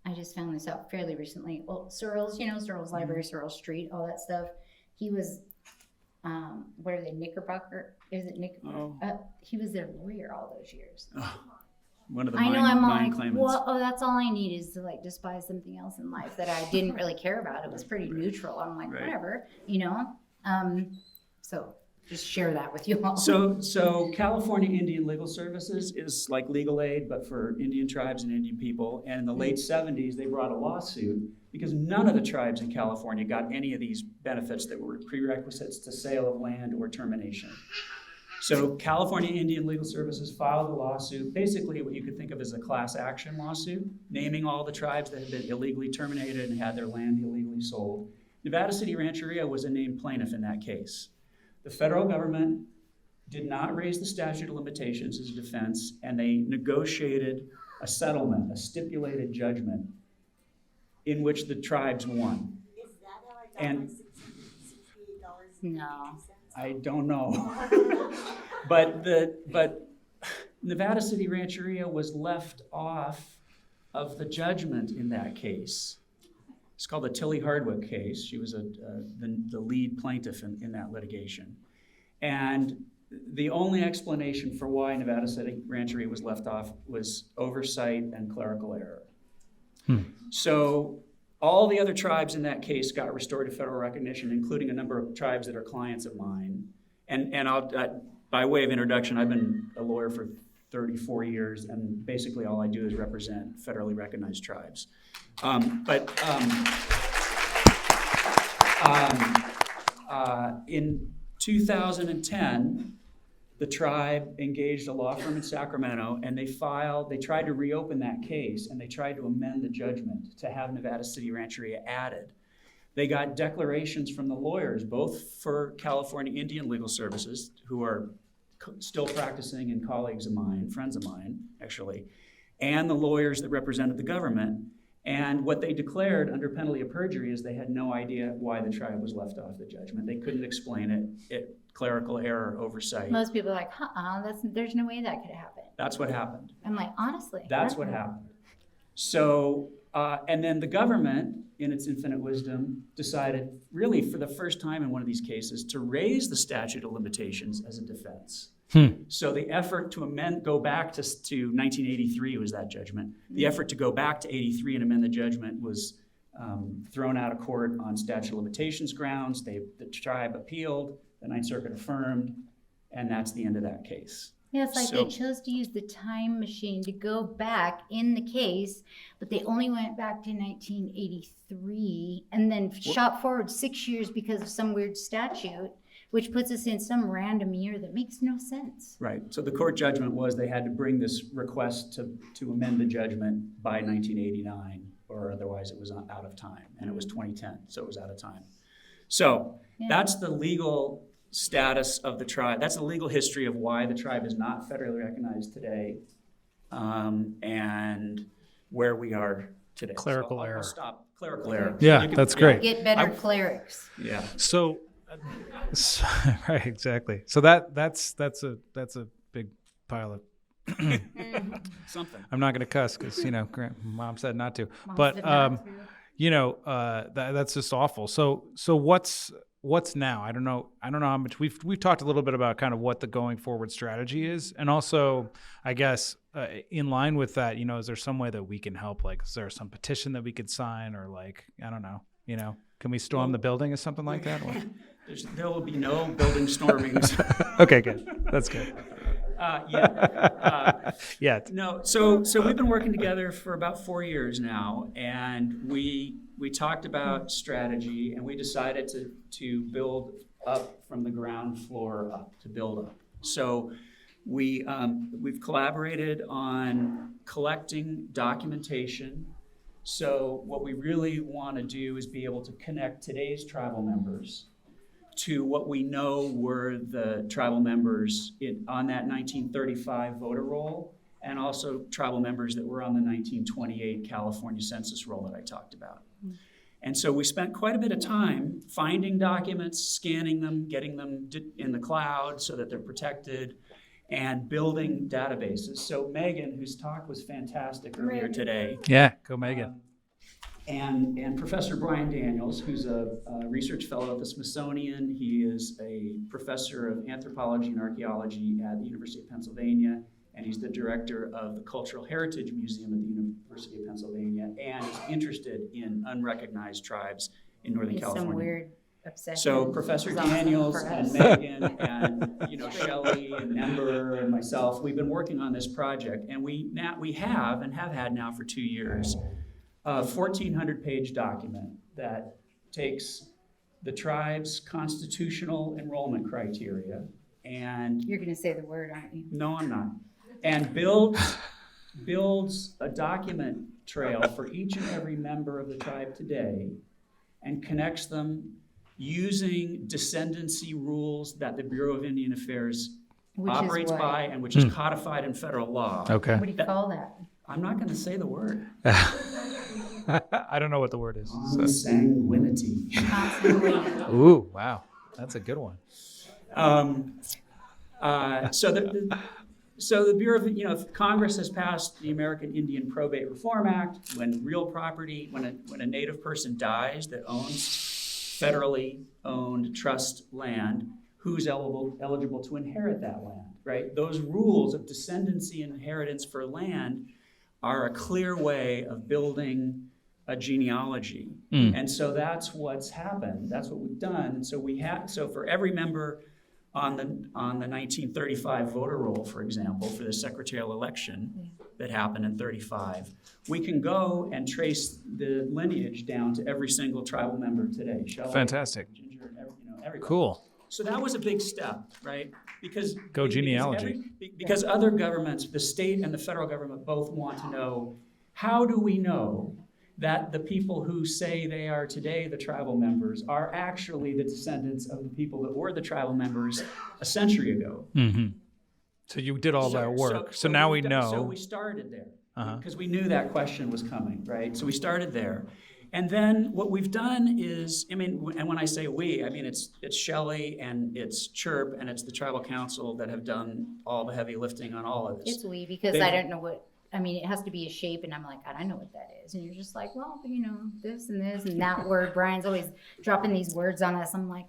I just found this out fairly recently. Well, Searles, Searles Library, Searles Street, all that stuff. He was, what are they, Knickerbocker? Is it Knickerbocker? He was their lawyer all those years. One of the I'm mine like, claimants. well, that's all I need is to despise something else in life that I didn't really care about. It was pretty neutral. I'm like, whatever, So just share that with you all. So California Indian Legal Services is like legal aid, but for Indian tribes and Indian people. And in the late 70s, they brought a lawsuit because none of the tribes in California got any of these benefits that were prerequisites to sale of land or termination. So California Indian Legal Services filed a lawsuit, basically what you could think of as a class action lawsuit, naming all the tribes that had been illegally terminated and had their land illegally sold. Nevada City Rancheria was a named plaintiff in that case. The federal government did not raise the statute of limitations as a defense, and they negotiated a settlement, a stipulated judgment, in which the tribes won. Is that how I got my $68.82? No. I don't know. but Nevada City Rancheria was left off of the judgment in that case. It's called the Tilly Hardwick case. She was the lead plaintiff in that litigation. And the only explanation for why Nevada City Rancheria was left off was oversight and clerical error. So all the other tribes in that case got restorative federal recognition, including a number of tribes that are clients of mine. And I'll, by way of introduction, I've been a lawyer for 34 years, and basically all I do is represent federally recognized tribes. In 2010, the tribe engaged a law firm in Sacramento, and they tried to reopen that case, and they tried to amend the judgment to have Nevada City Rancheria added. They got declarations from the lawyers, both for California Indian Legal Services, who are still practicing and colleagues of mine, friends of mine, actually, and the lawyers that represented the government. And what they declared under penalty of perjury is they had no idea why the tribe was left off the judgment. They couldn't explain it. Clerical error, oversight. Most people are like, there's no way that could happen. That's what happened. I'm like, honestly. That's what happened. So, and then the government, in its infinite wisdom, decided, really for the first time in one of these cases, to raise the statute of limitations as a defense. So the effort to go back to 1983 was that judgment. The effort to go back to 83 and amend the judgment was thrown out of court on statute of limitations grounds. The tribe appealed, the Ninth Circuit affirmed, and that's the end of that case. Yeah, it's like they chose to use the time machine to go back in the case, but they only went back to 1983 and then shot forward 6 years because of some weird statute, which puts us in some random year that makes no sense. Right. So the court judgment was they had to bring this request to amend the judgment by 1989, or otherwise it was out of time. And it was 2010, so it was out of time. So that's the legal status of the tribe. That's the legal history of why the tribe is not federally recognized today, and where we are today. Clerical error. I'll stop. Clerical error. Yeah, that's great. Get better clerics. Yeah. So right, exactly. So that's a big pile of something. I'm not going to cuss because Mom said not to. Mom But said not to. That's just awful. So what's now? I don't know how much we've talked a little bit about kind of what the going forward strategy is, and also I guess in line with that, is there some way that we can help? Like, is there some petition that we could sign, or like, I don't know, can we storm the building or something like that? Or? There will be no building stormings. Okay, good. That's good. Yeah. No. So we've been working together for about 4 years now, and we talked about strategy, and we decided to build up from the ground floor up, to build up. So we've collaborated on collecting documentation. So what we really want to do is be able to connect today's tribal members to what we know were the tribal members on that 1935 voter roll, and also tribal members that were on the 1928 California census roll that I talked about. And so we spent quite a bit of time finding documents, scanning them, getting them in the cloud so that they're protected, and building databases. So Megan, whose talk was fantastic earlier today. Yeah, go Megan. And Professor Brian Daniels, who's a research fellow at the Smithsonian. He is a professor of anthropology and archaeology at the University of Pennsylvania, and he's the director of the Cultural Heritage Museum at the University of Pennsylvania, and is interested in unrecognized tribes in Northern California. Some weird obsession. So Professor Daniels and Megan and Shelly and Ember and myself, we've been working on this project, and we have had now for 2 years a 1,400-page document that takes the tribe's constitutional enrollment criteria and... You're going to say the word, aren't you? No, I'm not. And builds a document trail for each and every member of the tribe today, and connects them using descendancy rules that the Bureau of Indian Affairs operates by, and which is codified in federal law. Okay. What do you call that? I'm not going to say the word. I don't know what the word is. Consanguinity. Ooh, wow. That's a good one. So the Bureau of, if Congress has passed the American Indian Probate Reform Act, when real property, when a Native person dies that owns federally owned trust land, who's eligible to inherit that land, right? Those rules of descendancy and inheritance for land are a clear way of building a genealogy. And so that's what's happened. That's what we've done. And so for every member on the 1935 voter roll, for example, for the secretarial election that happened in 35, we can go and trace the lineage down to every single tribal member today. Shelly, Fantastic. Ginger, everybody. Cool. So that was a big step, right? Because genealogy. Because other governments, the state and the federal government, both want to know, how do we know that the people who say they are today the tribal members are actually the descendants of the people that were the tribal members a century ago? Mm-hmm. So you did all that work. So now we know. So we started there because we knew that question was coming, right? So we started there. And then what we've done is, and when I say we, I mean it's Shelly and it's Chirp and it's the tribal council that have done all the heavy lifting on all of this. It's we, because I don't know what, it has to be a shape, and I'm like, I don't know what that is. And you're just like, well, this and that word. Brian's always dropping these words on us. I'm like,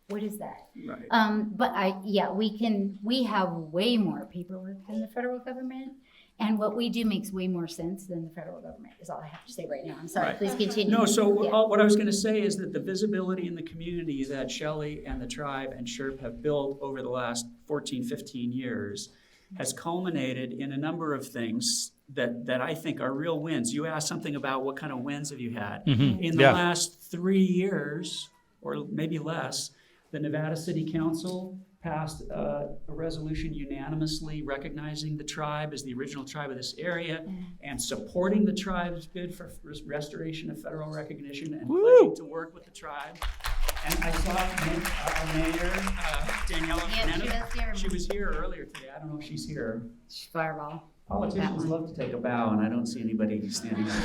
what is that? Right. But we have way more paperwork than the federal government. And what we do makes way more sense than the federal government, is all I have to say right now. I'm sorry, Right. Please continue. No, so what I was going to say is that the visibility in the community that Shelly and the tribe and Sherp have built over the last 14, 15 years has culminated in a number of things that I think are real wins. You asked something about what kind of wins have you had. Mm-hmm. In the last 3 years, or maybe less, the Nevada City Council passed a resolution unanimously recognizing the tribe as the original tribe of this area and supporting the tribe's bid for restoration of federal recognition and pledging to work with the tribe. And I saw our mayor, Daniela Jimenez. She was here earlier today. I don't know if she's here. Fireball. Politicians love to take a bow, and I don't see anybody standing up.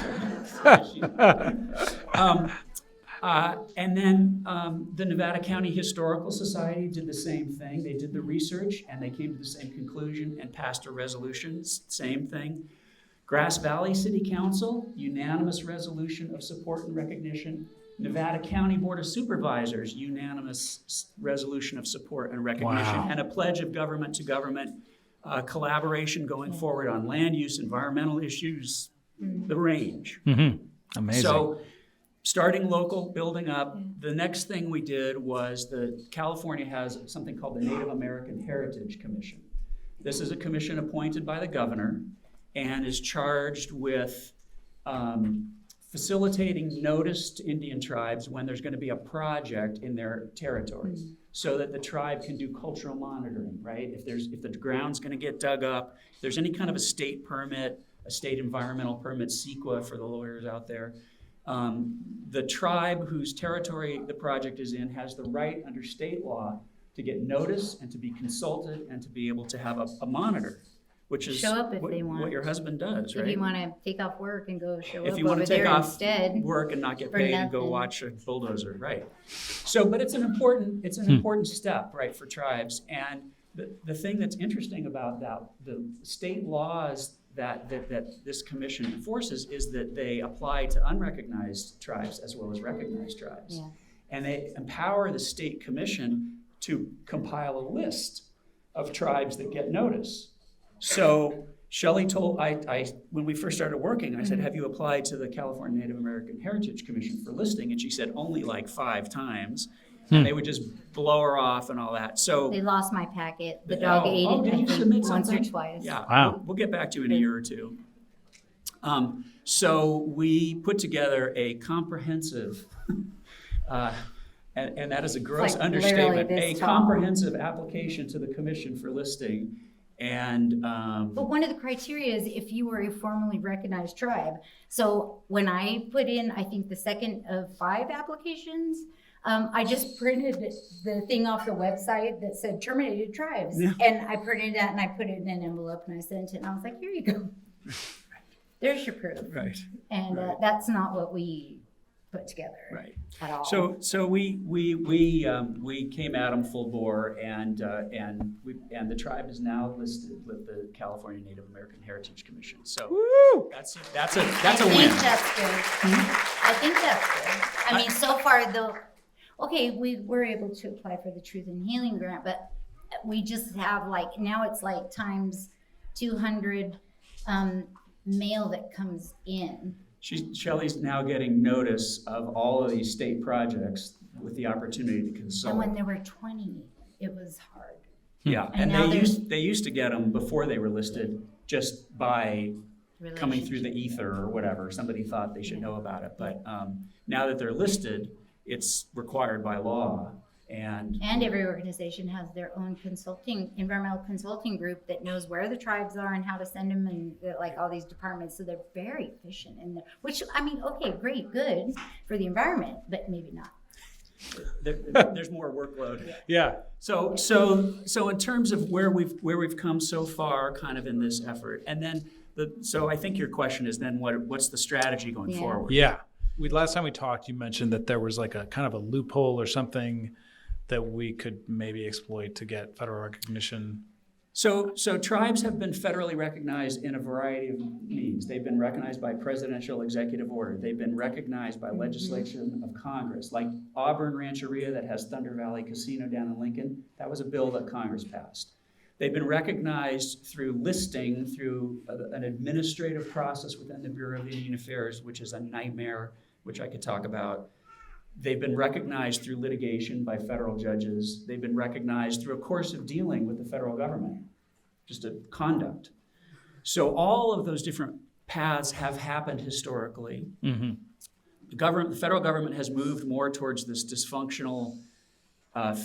And then the Nevada County Historical Society did the same thing. They did the research, and they came to the same conclusion and passed a resolution, same thing. Grass Valley City Council, unanimous resolution of support and recognition. Nevada County Board of Supervisors, unanimous resolution of support and recognition. Wow. And a pledge of government to government collaboration going forward on land use, environmental issues, the range. Amazing. So starting local, building up. The next thing we did was California has something called the Native American Heritage Commission. This is a commission appointed by the governor and is charged with facilitating notice to Indian tribes when there's going to be a project in their territories, so that the tribe can do cultural monitoring, right? If the ground's going to get dug up, if there's any kind of a state permit, a state environmental permit, CEQA for the lawyers out there, the tribe whose territory the project is in has the right under state law to get notice and to be consulted and to be able to have a monitor, which is Show up if they want. what your husband does, right? If you want to take off work and go show If up you want over to take there off instead. work and not get for paid and go nothing. watch a bulldozer, right? So, but it's an important step, right, for tribes. And the thing that's interesting about that, the state laws that this commission enforces is that they apply to unrecognized tribes as well as recognized tribes. Yeah. And they empower the state commission to compile a list of tribes that get notice. So Shelly told, when we first started working, I said, have you applied to the California Native American Heritage Commission for listing? And she said, only like 5 times. And they would just blow her off and all that. So They lost my packet. The dog ate it, did I you think, submit once or something? twice. Yeah, Wow. we'll get back to you in a year or two. So we put together a comprehensive, and that is a gross like understatement, literally a this tall. comprehensive application to the commission for listing. And But one of the criteria is if you were a formally recognized tribe. So when I put in, I think the second of 5 applications, I just printed the thing off the website that said terminated tribes. Yeah. And I printed that and I put it in an envelope and I sent it and I was like, here you go. There's your proof. right. And that's not what we put together Right. at all. So we came at them full bore, and the tribe is now listed with the California Native American Heritage Commission. So that's a I win. think that's good. I think that's good. I mean, so far though, okay, we were able to apply for the Truth and Healing Grant, but we just have now it's like times 200 mail that comes in. Shelly's now getting notice of all of these state projects with the opportunity to consult. And when there were 20, it was hard. Yeah, And and now they used to get them before they were listed just by coming through the ether or whatever. Somebody thought they should know about it, but now that they're listed, it's required by law. And every organization has their own environmental consulting group that knows where the tribes are and how to send them, and all these departments. So they're very efficient in there. Which I mean, okay, great, good for the environment, but maybe not. there's more workload. Yeah. So in terms of where we've come so far, kind of in this effort, and then so I think your question is then what's the strategy going forward? Yeah. Last time we talked, you mentioned that there was like a kind of a loophole or something that we could maybe exploit to get federal recognition. So tribes have been federally recognized in a variety of means. They've been recognized by presidential executive order. They've been recognized by legislation of Congress, like Auburn Rancheria that has Thunder Valley Casino down in Lincoln. That was a bill that Congress passed. They've been recognized through listing, through an administrative process within the Bureau of Indian Affairs, which is a nightmare, which I could talk about. They've been recognized through litigation by federal judges. They've been recognized through a course of dealing with the federal government, just a conduct. So all of those different paths have happened historically. Mm-hmm. The federal government has moved more towards this dysfunctional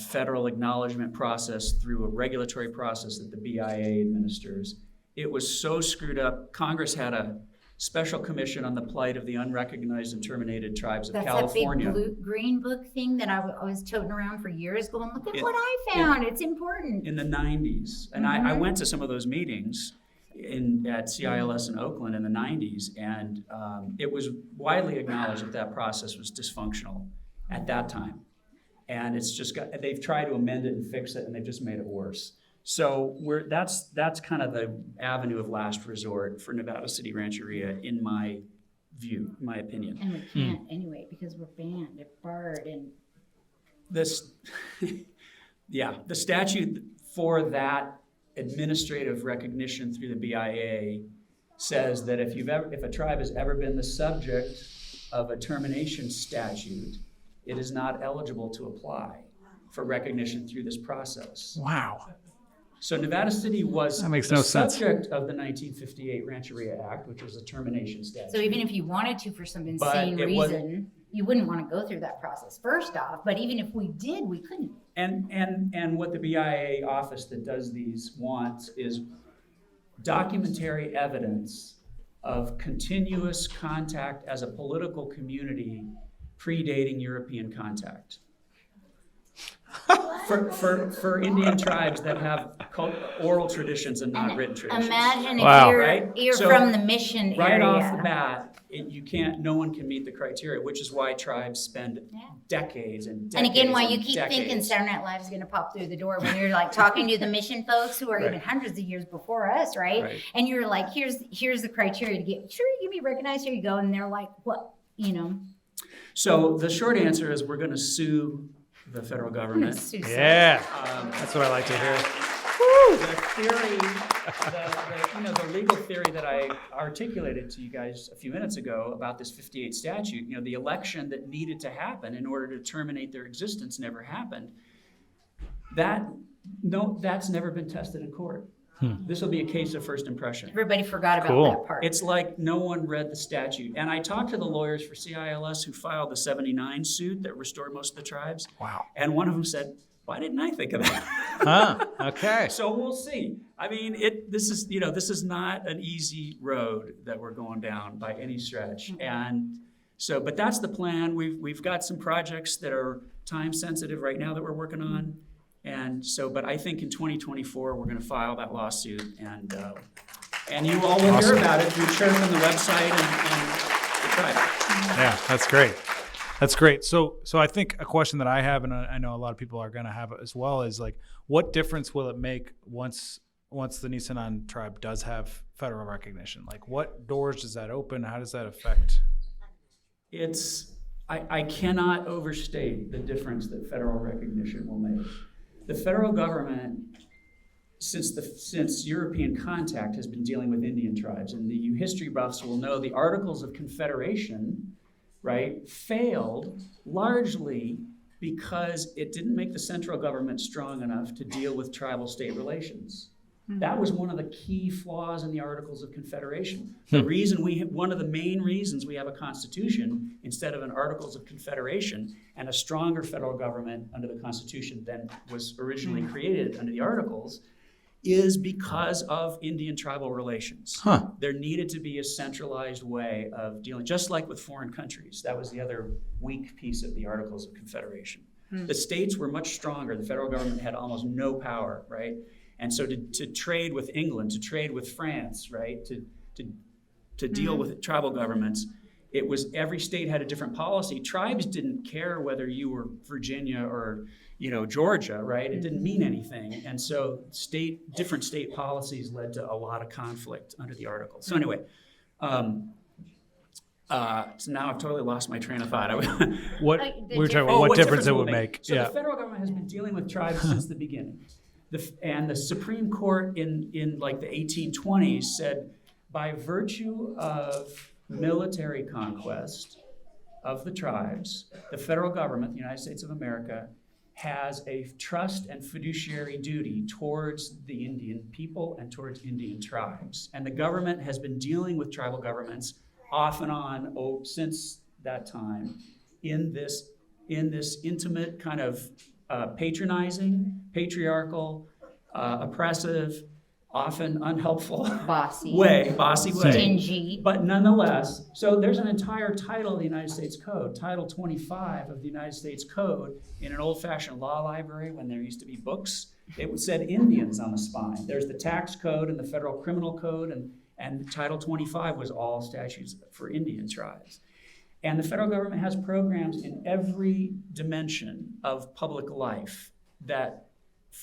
federal acknowledgement process through a regulatory process that the BIA administers. It was so screwed up. Congress had a special commission on the plight of the unrecognized and terminated tribes of California. That's that big green book thing that I was toting around for years going, look at what I found. It's important. In the 90s. And I went to some of those meetings at CILS in Oakland in the 90s, and it was widely acknowledged that process was dysfunctional at that time. And it's just they've tried to amend it and fix it, and they've just made it worse. So that's kind of the avenue of last resort for Nevada City Rancheria, in my view, my opinion. And we can't anyway because we're banned, barred, and This, the statute for that administrative recognition through the BIA says that if a tribe has ever been the subject of a termination statute, it is not eligible to apply for recognition through this process. Wow. So Nevada City was That makes the no sense. subject of the 1958 Rancheria Act, which was a termination statute. so even if you wanted to for some But insane it was- reason, you wouldn't want to go through that process first off. But even if we did, we couldn't. And what the BIA office that does these wants is documentary evidence of continuous contact as a political community predating European contact. For Indian tribes that have oral traditions and not written traditions. Imagine Wow. if you're, Right? you're So, from the mission Right area. off the bat, no one can meet the criteria, which is why tribes spend Yeah. decades and decades. And again, why you and keep thinking decades. Saturday Night Live is going to pop through the door when you're like talking to the mission folks who are Right. even hundreds of years before us, right? Right. And you're like, here's the criteria to get sure you can be recognized. Here you go, and they're like, what, So the short answer is we're going to sue the federal government. Yeah. That's what I like to hear. The theory, the legal theory that I articulated to you guys a few minutes ago about this 58 statute, the election that needed to happen in order to terminate their existence never happened. That's never been tested in court. This will be a case of first impression. Everybody forgot about Cool. that part. It's like no one read the statute. And I talked to the lawyers for CILS who filed the 79 suit that restored most of the tribes. Wow. And one of them said, why didn't I think of that? Huh. Okay. So we'll see. I mean, this is not an easy road that we're going down by any stretch. And so, but that's the plan. We've got some projects that are time sensitive right now that we're working on. And so, but I think in 2024, we're going to file that lawsuit, and you all will hear about it through Church on the website and the tribe. Yeah, that's great. That's great. So I think a question that I have, and I know a lot of people are going to have it as well, is like, what difference will it make once the Nisenan Tribe does have federal recognition? Like, what doors does that open? How does that affect? I cannot overstate the difference that federal recognition will make. The federal government, since European contact, has been dealing with Indian tribes, and the history buffs will know the Articles of Confederation, right, failed largely because it didn't make the central government strong enough to deal with tribal-state relations. That was one of the key flaws in the Articles of Confederation. One of the main reasons we have a constitution instead of an Articles of Confederation and a stronger federal government under the Constitution than was originally created under the Articles is because of Indian tribal relations. There needed to be a centralized way of dealing, just like with foreign countries. That was the other weak piece of the Articles of Confederation. The states were much stronger. The federal government had almost no power, right? And so to trade with England, to trade with France, right, to deal with tribal governments, it was every state had a different policy. Tribes didn't care whether you were Virginia or Georgia, right? It didn't mean anything. And so different state policies led to a lot of conflict under the Articles. So anyway, so now I've totally lost my train of thought. What the we were talking difference- about? What difference it will would make? So Yeah. the federal government has been dealing with tribes since the beginning. And the Supreme Court in like the 1820s said, by virtue of military conquest of the tribes, the federal government, the United States of America, has a trust and fiduciary duty towards the Indian people and towards Indian tribes. And the government has been dealing with tribal governments off and on since that time in this intimate kind of patronizing, patriarchal, oppressive, often unhelpful bossy way. stingy. But nonetheless, so there's an entire title of the United States Code, Title 25 of the United States Code, in an old-fashioned law library when there used to be books. It said Indians on the spine. There's the tax code and the federal criminal code, and Title 25 was all statutes for Indian tribes. And the federal government has programs in every dimension of public life that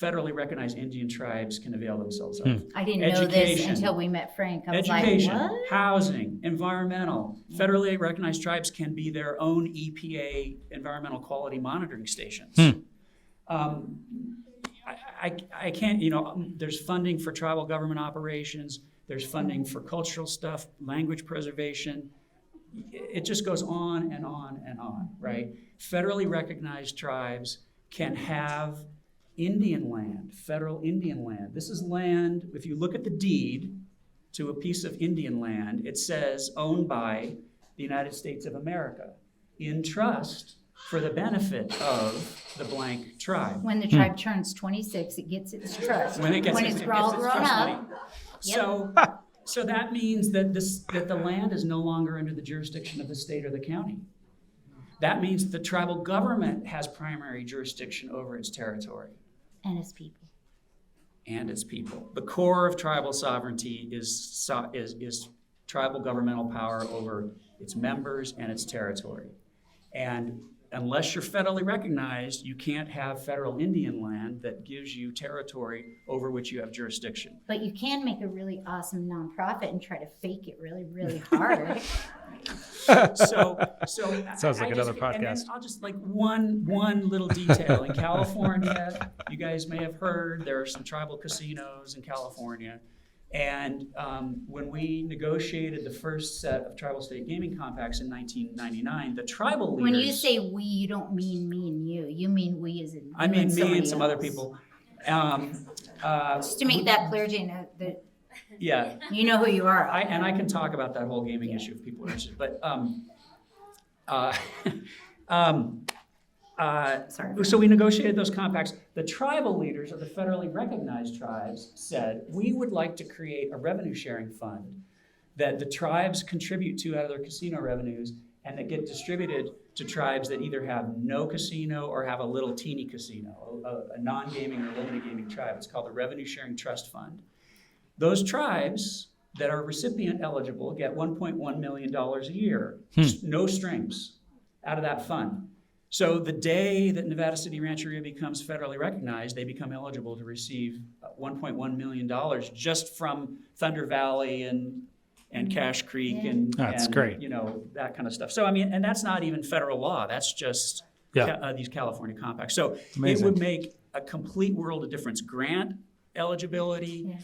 federally recognized Indian tribes can avail themselves of. I didn't know this Education. until we met Frank. I was Education, like, what? housing, environmental. Federally recognized tribes can be their own EPA environmental quality monitoring stations. I can't, there's funding for tribal government operations, there's funding for cultural stuff, language preservation. It just goes on and on and on, right? Federally recognized tribes can have Indian land, federal Indian land. This is land, if you look at the deed to a piece of Indian land, it says owned by the United States of America in trust for the benefit of the blank tribe. When the tribe turns 26, it gets its trust. When it's all grown trust up. money. So that means that the land is no longer under the jurisdiction of the state or the county. That means the tribal government has primary jurisdiction over its territory And its people. and its people. The core of tribal sovereignty is tribal governmental power over its members and its territory. And unless you're federally recognized, you can't have federal Indian land that gives you territory over which you have jurisdiction. But you can make a really awesome nonprofit and try to fake it really, really hard. So Sounds like another podcast. And then I'll just like one little detail. In California, you guys may have heard there are some tribal casinos in California. And when we negotiated the first set of tribal state gaming compacts in 1999, the tribal leaders. When you say we, you don't mean me and you. You mean we as in you I mean me somebody and some other else. people. Just to make that clear, Jane, that Yeah. you know who you are. I can talk about that whole gaming issue if people are interested. But Sorry. so we negotiated those compacts. The tribal leaders of the federally recognized tribes said, we would like to create a revenue sharing fund that the tribes contribute to out of their casino revenues and that get distributed to tribes that either have no casino or have a little teeny casino, a non-gaming or limited gaming tribe. It's called the Revenue Sharing Trust Fund. Those tribes that are recipient eligible get $1.1 million a year, no strings, out of that fund. So the day that Nevada City Rancheria becomes federally recognized, they become eligible to receive $1.1 million just from Thunder Valley and Cache Creek and That's great. that kind of stuff. So I mean, and that's not even federal law. That's just these California compacts. So it would make a complete world of difference. Grant eligibility.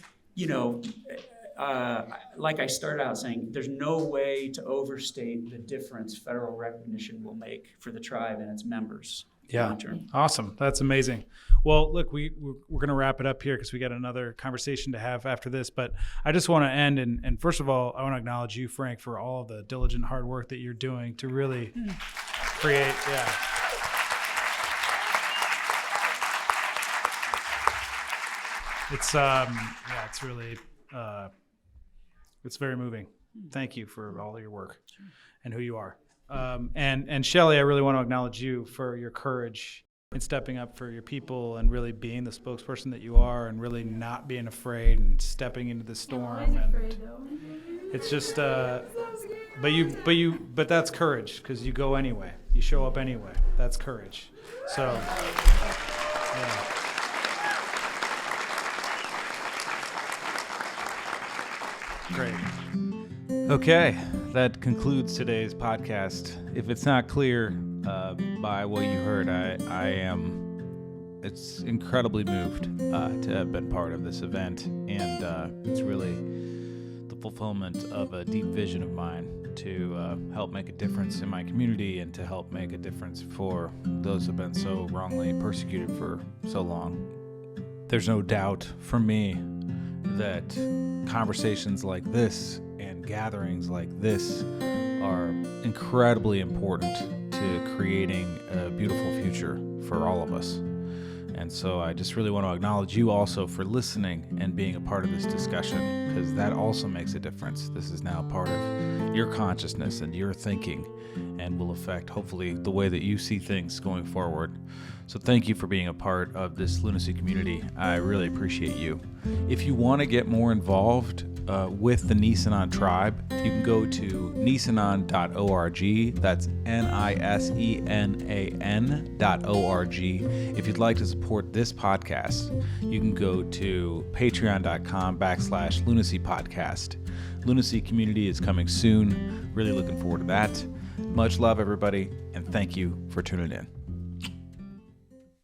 Like I started out saying, there's no way to overstate the difference federal recognition will make for the tribe and its members. long term. Awesome. That's amazing. Well, look, we're going to wrap it up here because we got another conversation to have after this. But I just want to end. And first of all, I want to acknowledge you, Frank, for all the diligent hard work that you're doing to really create. Yeah. It's really, it's very moving. Thank you for all of your work and who you are. And Shelly, I really want to acknowledge you for your courage in stepping up for your people and really being the spokesperson that you are and really not being afraid and stepping into the storm. And it's just, but that's courage because you go anyway. You show up anyway. That's courage. So, yeah. Great. Okay, that concludes today's podcast. If it's not clear by what you heard, it's incredibly moved to have been part of this event, and it's really the fulfillment of a deep vision of mine to help make a difference in my community and to help make a difference for those who have been so wrongly persecuted for so long. There's no doubt for me that conversations like this and gatherings like this are incredibly important to creating a beautiful future for all of us. And so I just really want to acknowledge you also for listening and being a part of this discussion, because that also makes a difference. This is now part of your consciousness and your thinking and will affect, hopefully, the way that you see things going forward. So thank you for being a part of this Lunacy community. I really appreciate you. If you want to get more involved with the Nisenan Tribe, you can go to nisenan.org. That's nisenan.org. If you'd like to support this podcast, you can go to patreon.com/Lunacy podcast. Lunacy community is coming soon. Really looking forward to that. Much love, everybody, and thank you for tuning in.